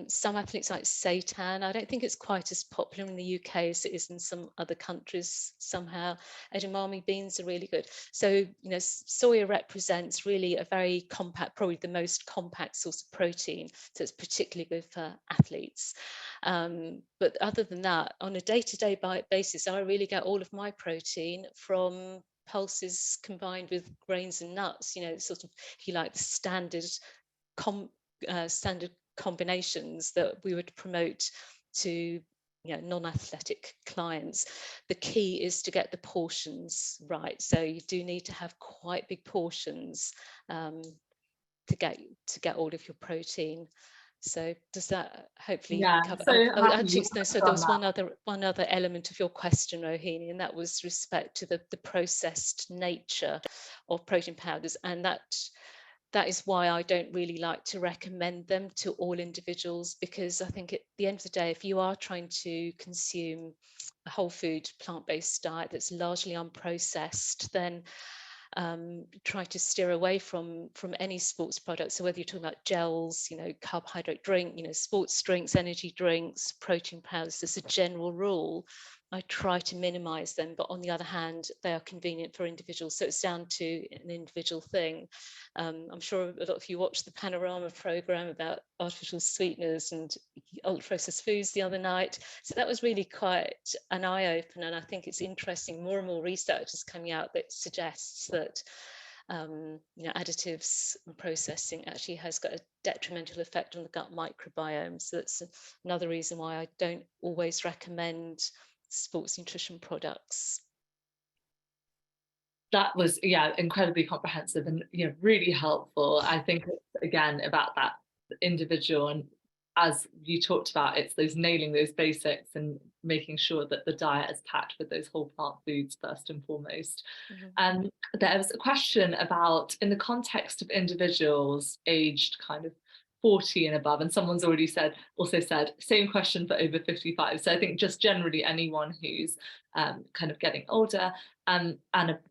Some athletes like seitan. I don't think it's quite as popular in the UK as it is in some other countries somehow. Edamame beans are really good. So, you know, soya represents really a very compact, probably the most compact source of protein. So it's particularly good for athletes. But other than that, on a day-to-day basis, I really get all of my protein from pulses combined with grains and nuts, you know, sort of, if you like, the standard standard combinations that we would promote to non-athletic clients. The key is to get the portions right. So you do need to have quite big portions to get all of your protein. So does that hopefully cover? So Oh, happy actually, you no. So touched there on was that. one other element of your question, Rohini, and that was respect to the processed nature of protein powders, and that is why I don't really like to recommend them to all individuals, because I think at the end of the day, if you are trying to consume a whole food plant-based diet that's largely unprocessed, then try to steer away from any sports products. So whether you're talking about gels, you know, carbohydrate drink, you know, sports drinks, energy drinks, protein powders, as a general rule, I try to minimize them. But on the other hand, they are convenient for individuals. So it's down to an individual thing. I'm sure a lot of you watched the Panorama program about artificial sweeteners and ultra processed foods the other night. So that was really quite an eye opener. And I think it's interesting, more and more research is coming out that suggests that you know, additives and processing actually has got a detrimental effect on the gut microbiome. So that's another reason why I don't always recommend sports nutrition products. That was, incredibly comprehensive and really helpful. I think it's, again, about that individual, and as you talked about, it's those nailing those basics and making sure that the diet is packed with those whole plant foods first and foremost. And there was a question about, in the context of individuals aged kind of 40 and above, and someone's already also said same question for over 55. So I think just generally anyone who's kind of getting older and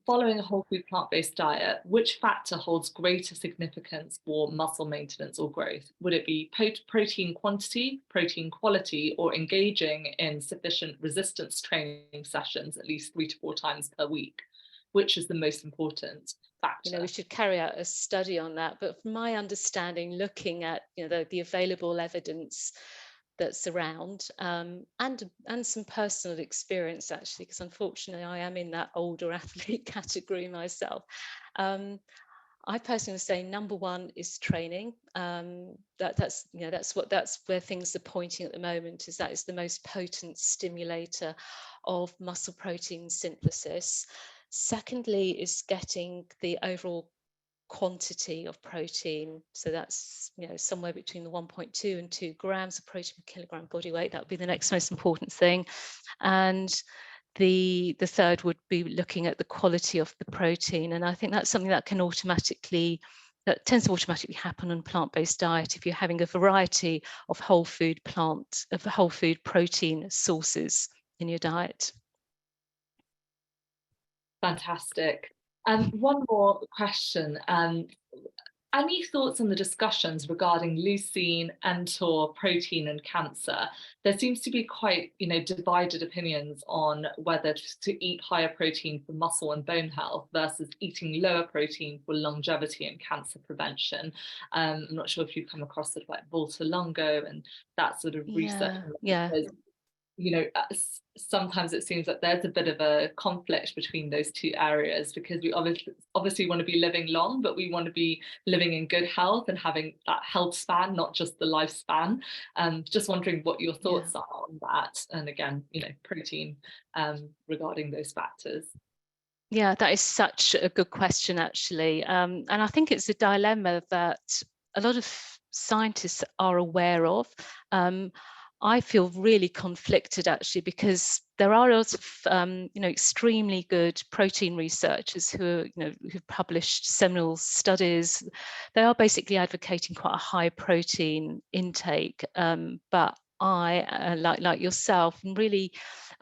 following a whole food plant-based diet, which factor holds greater significance for muscle maintenance or growth? Would it be protein quantity, protein quality, or engaging in sufficient resistance training sessions at least 3 to 4 times per week? Which is the most important factor? You know, we should carry out a study on that. But from my understanding, looking at the available evidence that's around, and some personal experience actually, because unfortunately I am in that older athlete category myself. I personally would say number one is training. That's where things are pointing at the moment, is that is the most potent stimulator of muscle protein synthesis. Secondly is getting the overall quantity of protein. So that's somewhere between the 1.2 and 2 grams of protein per kilogram body weight. That would be the next most important thing. And the third would be looking at the quality of the protein. And I think that's something that tends to automatically happen on plant-based diet if you're having a variety of whole food protein sources in your diet. Fantastic. One more question. Any thoughts on the discussions regarding leucine, mTOR, protein, and cancer? There seems to be quite, divided opinions on whether to eat higher protein for muscle and bone health versus eating lower protein for longevity and cancer prevention. I'm not sure if you've come across sort of like Volta Longo and that sort of research. Yeah. Sometimes it seems that there's a bit of a conflict between those two areas, because we obviously want to be living long, but we want to be living in good health and having that health span, not just the lifespan. Just wondering what your thoughts are on that, and again, protein regarding those factors. Yeah, that is such a good question, actually. And I think it's a dilemma that a lot of scientists are aware of. I feel really conflicted, actually, because there are lots of extremely good protein researchers who've published seminal studies. They are basically advocating quite a high protein intake, but I, like yourself, am really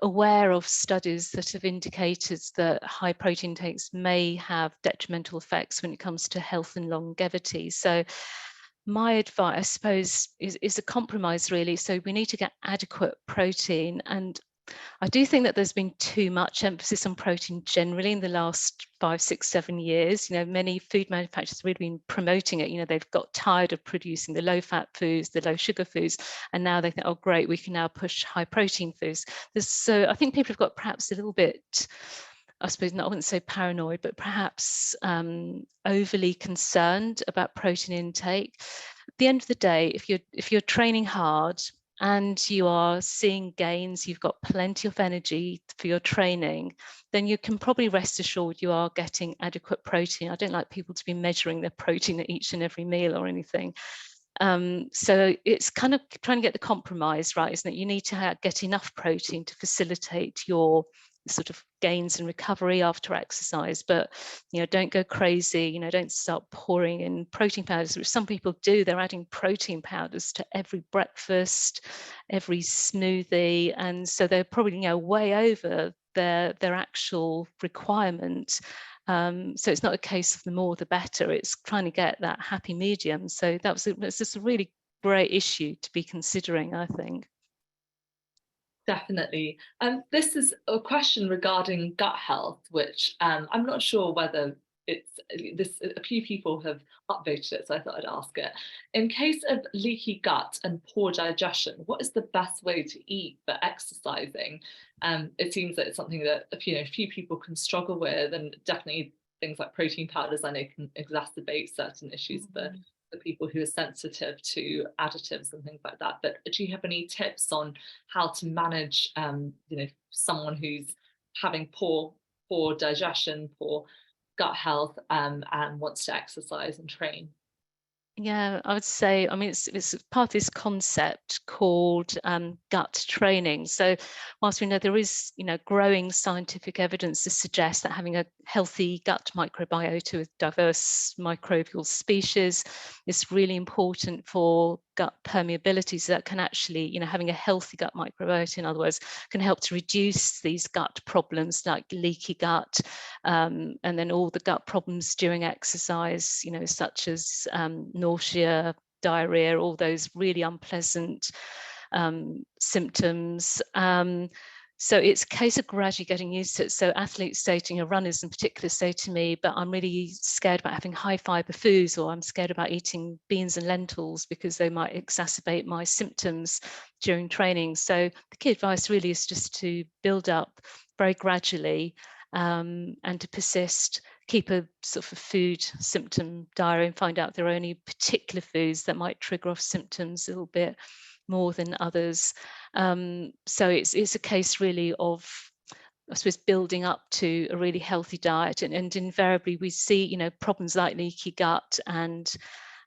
aware of studies that have indicated that high protein intakes may have detrimental effects when it comes to health and longevity. So my advice, I suppose, is a compromise really. So we need to get adequate protein, and I do think that there's been too much emphasis on protein generally in the last 5, 6, 7 years. Many food manufacturers have really been promoting it. They've got tired of producing the low-fat foods, the low-sugar foods, and now they think, oh, great, we can now push high-protein foods. So I think people have got perhaps a little bit, I suppose, I wouldn't say paranoid, but perhaps overly concerned about protein intake. At the end of the day, if you're training hard and you are seeing gains, you've got plenty of energy for your training, then you can probably rest assured you are getting adequate protein. I don't like people to be measuring their protein at each and every meal or anything. So it's kind of trying to get the compromise right, isn't it? You need to get enough protein to facilitate your sort of gains and recovery after exercise, but don't go crazy. Don't start pouring in protein powders, which some people do. They're adding protein powders to every breakfast, every smoothie, and so they're probably way over their actual requirement. So it's not a case of the more the better. It's trying to get that happy medium. So it's just a really great issue to be considering, I think. Definitely. This is a question regarding gut health, which I'm not sure whether it's this. A few people have upvoted it, so I thought I'd ask it. In case of leaky gut and poor digestion, what is the best way to eat for exercising? It seems that it's something that few people can struggle with, and definitely things like protein powders I know can exacerbate certain issues for people who are sensitive to additives and things like that. But do you have any tips on how to manage, someone who's having poor digestion, poor gut health, and wants to exercise and train? Yeah, I would say, I mean, it's part of this concept called gut training. So whilst we know there is, growing scientific evidence to suggest that having a healthy gut microbiota with diverse microbial species is really important for gut permeability. So that can actually, having a healthy gut microbiota, in other words, can help to reduce these gut problems like leaky gut, and then all the gut problems during exercise, such as nausea, diarrhea, all those really unpleasant symptoms. So it's a case of gradually getting used to it. So athletes runners in particular say to me, but I'm really scared about having high fiber foods, or I'm scared about eating beans and lentils because they might exacerbate my symptoms during training. So the key advice really is just to build up very gradually, and to persist, keep a sort of a food symptom diary and find out if there are any particular foods that might trigger off symptoms a little bit more than others. So it's a case really of, I suppose, building up to a really healthy diet, and invariably we see problems like leaky gut and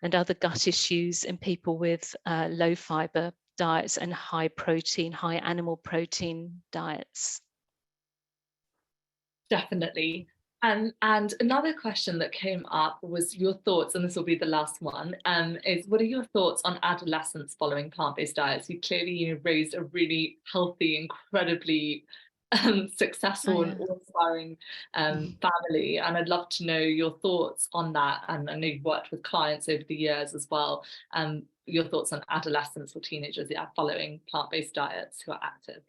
other gut issues in people with low fiber diets and high protein, high animal protein diets. Definitely. And another question that came up was your thoughts, and this will be the last one, is what are your thoughts on adolescents following plant-based diets? You clearly raised a really healthy, incredibly successful and awe-inspiring family, and I'd love to know your thoughts on that. And I know you've worked with clients over the years as well. Your thoughts on adolescents or teenagers, following plant-based diets who are active.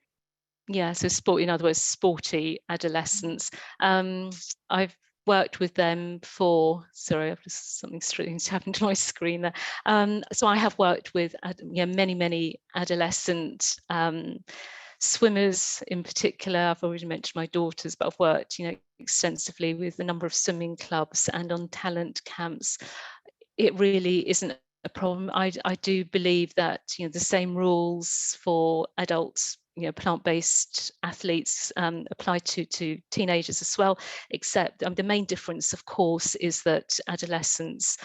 Yeah, so in other words, sporty adolescents. I've worked with them for, sorry, I've just something strange happened to my screen there. So I have worked with many adolescent swimmers in particular. I've already mentioned my daughters, but I've worked extensively with a number of swimming clubs and on talent camps. It really isn't a problem. I do believe that the same rules for adults, plant-based athletes, apply to teenagers as well, except the main difference, of course, is that adolescents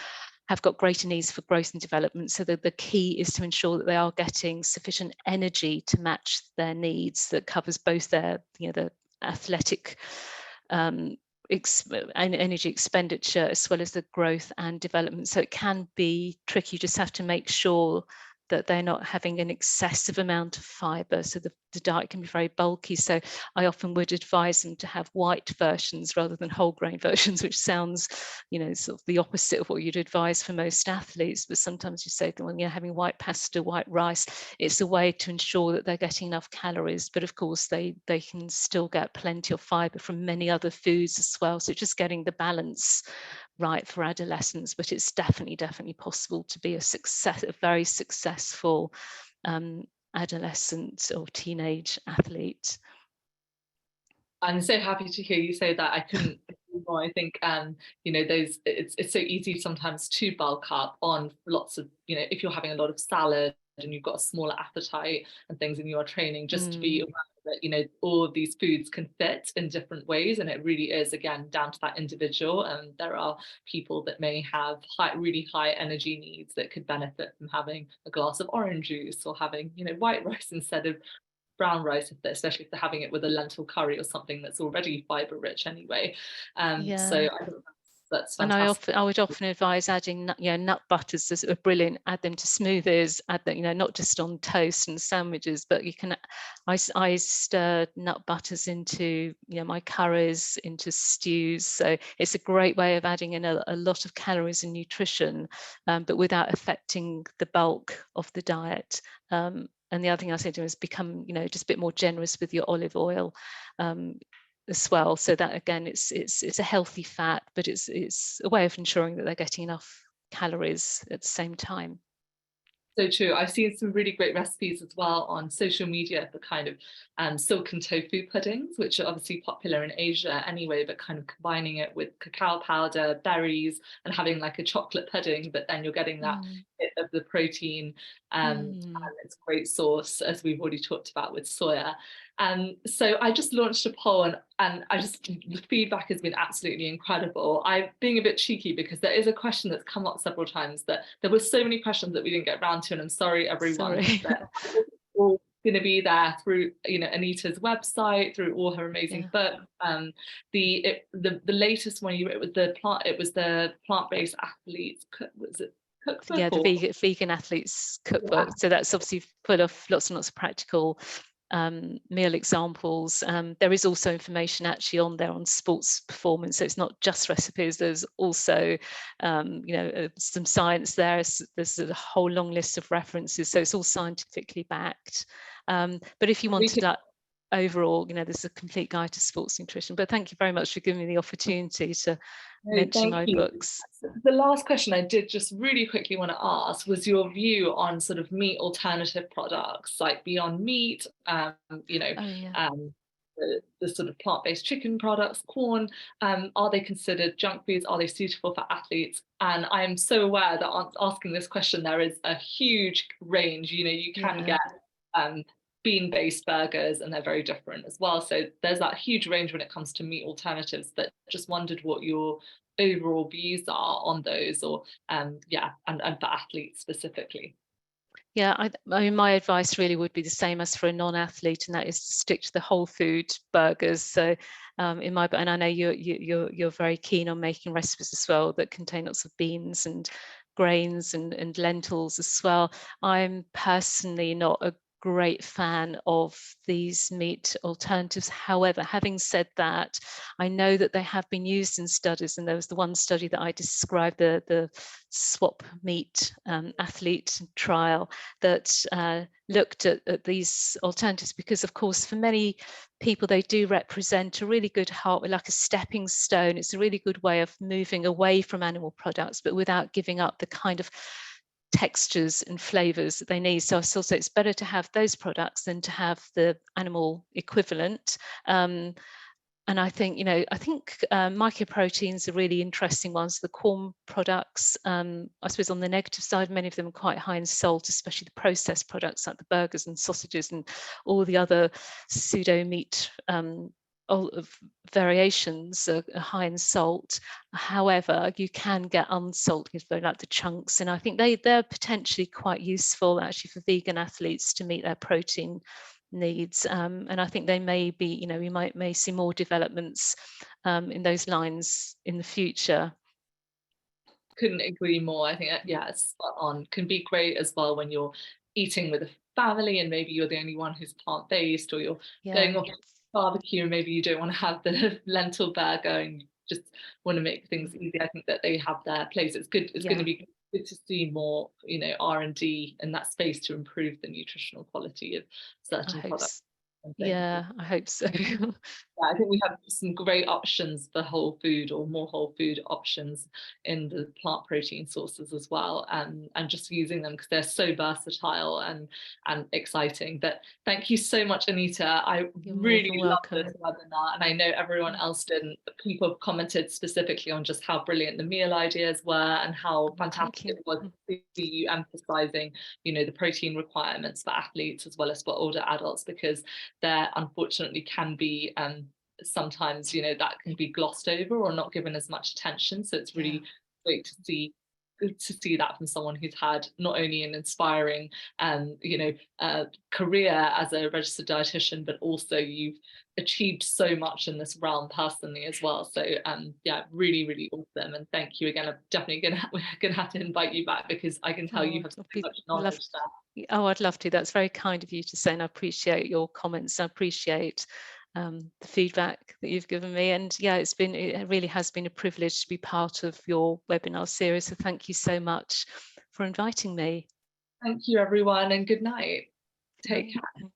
have got greater needs for growth and development. So the key is to ensure that they are getting sufficient energy to match their needs, that covers both their, the athletic energy expenditure as well as the growth and development. So it can be tricky. You just have to make sure that they're not having an excessive amount of fiber, so the diet can be very bulky. So I often would advise them to have white versions rather than whole grain versions, which sounds, sort of the opposite of what you'd advise for most athletes. But sometimes you say to them, when you're having white pasta, white rice, it's a way to ensure that they're getting enough calories. But of course, they can still get plenty of fiber from many other foods as well. So just getting the balance right for adolescents, but it's definitely possible to be a very successful adolescent or teenage athlete. I'm so happy to hear you say that. I couldn't agree more. I think those it's so easy sometimes to bulk up on lots of, if you're having a lot of salad and you've got a smaller appetite and things and you are training, just to be aware that all of these foods can fit in different ways, and it really is again down to that individual. And there are people that may have really high energy needs that could benefit from having a glass of orange juice or having white rice instead of brown rice, especially if they're having it with a lentil curry or something that's already fiber rich anyway. So I think that's And fantastic. I would often advise adding nut butters are brilliant. Add them to smoothies. Add them, not just on toast and sandwiches, but you can. I stir nut butters into my curries, into stews. So it's a great way of adding in a lot of calories and nutrition, but without affecting the bulk of the diet. And the other thing I say to them is become, just a bit more generous with your olive oil. As well, so that again, it's a healthy fat, but it's a way of ensuring that they're getting enough calories at the same time. So true. I've seen some really great recipes as well on social media for kind of silken tofu puddings, which are obviously popular in Asia anyway, but kind of combining it with cacao powder, berries, and having like a chocolate pudding, but then you're getting that bit of the protein. And it's a great sauce, as we've already talked about with soya. So I just launched a poll, and the feedback has been absolutely incredible. I'm being a bit cheeky because there is a question that's come up several times, that there were so many questions that we didn't get round to, and I'm sorry everyone. But all going to be there through Anita's website, through all her amazing books. The latest one you wrote with the plant-based athletes, was it cookbook? Yeah, the vegan athletes cookbook. So that's obviously full of lots and lots of practical meal examples. There is also information actually on there on sports performance, so it's not just recipes. There's also some science there. There's a whole long list of references, so it's all scientifically backed. But if you wanted that overall, there's a complete guide to sports nutrition. But thank you very much for giving me the opportunity to mention my books. The last question I did just really quickly want to ask was your view on sort of meat alternative products like Beyond Meat, the sort of plant-based chicken products, corn. Are they considered junk foods? Are they suitable for athletes? And I'm so aware that asking this question, there is a huge range. You can get bean-based burgers, and they're very different as well. So there's that huge range when it comes to meat alternatives. But just wondered what your overall views are on those, or and for athletes specifically. Yeah, I mean, my advice really would be the same as for a non-athlete, and that is to stick to the whole food burgers. So, and I know you're very keen on making recipes as well that contain lots of beans and grains and lentils as well. I'm personally not a great fan of these meat alternatives. However, having said that, I know that they have been used in studies, and there was the one study that I described, the swap meat athlete trial, that looked at these alternatives, because of course for many people they do represent a really good like a stepping stone. It's a really good way of moving away from animal products, but without giving up the kind of textures and flavors that they need. So I still say it's better to have those products than to have the animal equivalent. And I think, mycoproteins are really interesting ones. The corn products, I suppose on the negative side, many of them are quite high in salt, especially the processed products like the burgers and sausages and all the other pseudo meat variations are high in salt. However, you can get unsalted, like the chunks, and I think they're potentially quite useful actually for vegan athletes to meet their protein needs. And I think they may be, we may see more developments in those lines in the future. Couldn't agree more. I think it's spot on. Can be great as well when you're eating with a family and maybe you're the only one who's plant-based, or you're Yeah. going off to barbecue and maybe you don't want to have the lentil burger and you just want to make things easy, I think that they have their place. It's good. It's going to Yeah. be good to see more, R&D in that space to improve the nutritional quality of I certain hope products so. and things. Yeah, I hope so. Yeah, I think we have some great options for whole food, or more whole food options in the plant protein sources as well, and just using them because they're so versatile and exciting. But thank you so much, Anita. I You're more really than loved welcome. this webinar, and I know everyone else didn't. But people have commented specifically on just how brilliant the meal ideas were and how Thank fantastic you. it was to see you emphasizing, the protein requirements for athletes as well as for older adults, because there unfortunately can be sometimes that can be glossed over or not given as much attention. So it's Yeah. really great to see that from someone who's had not only an inspiring career as a registered dietitian, but also you've achieved so much in this realm personally as well. So yeah, really, really awesome. And thank you again. I'm definitely gonna have to invite you back, because I can tell you Oh, have so I'd be much love. knowledge there. Oh, I'd love to. That's very kind of you to say, and I appreciate your comments. I appreciate the feedback that you've given me. And yeah, it really has been a privilege to be part of your webinar series. So thank you so much for inviting me. Thank you, everyone, and good night. Good Take night. care.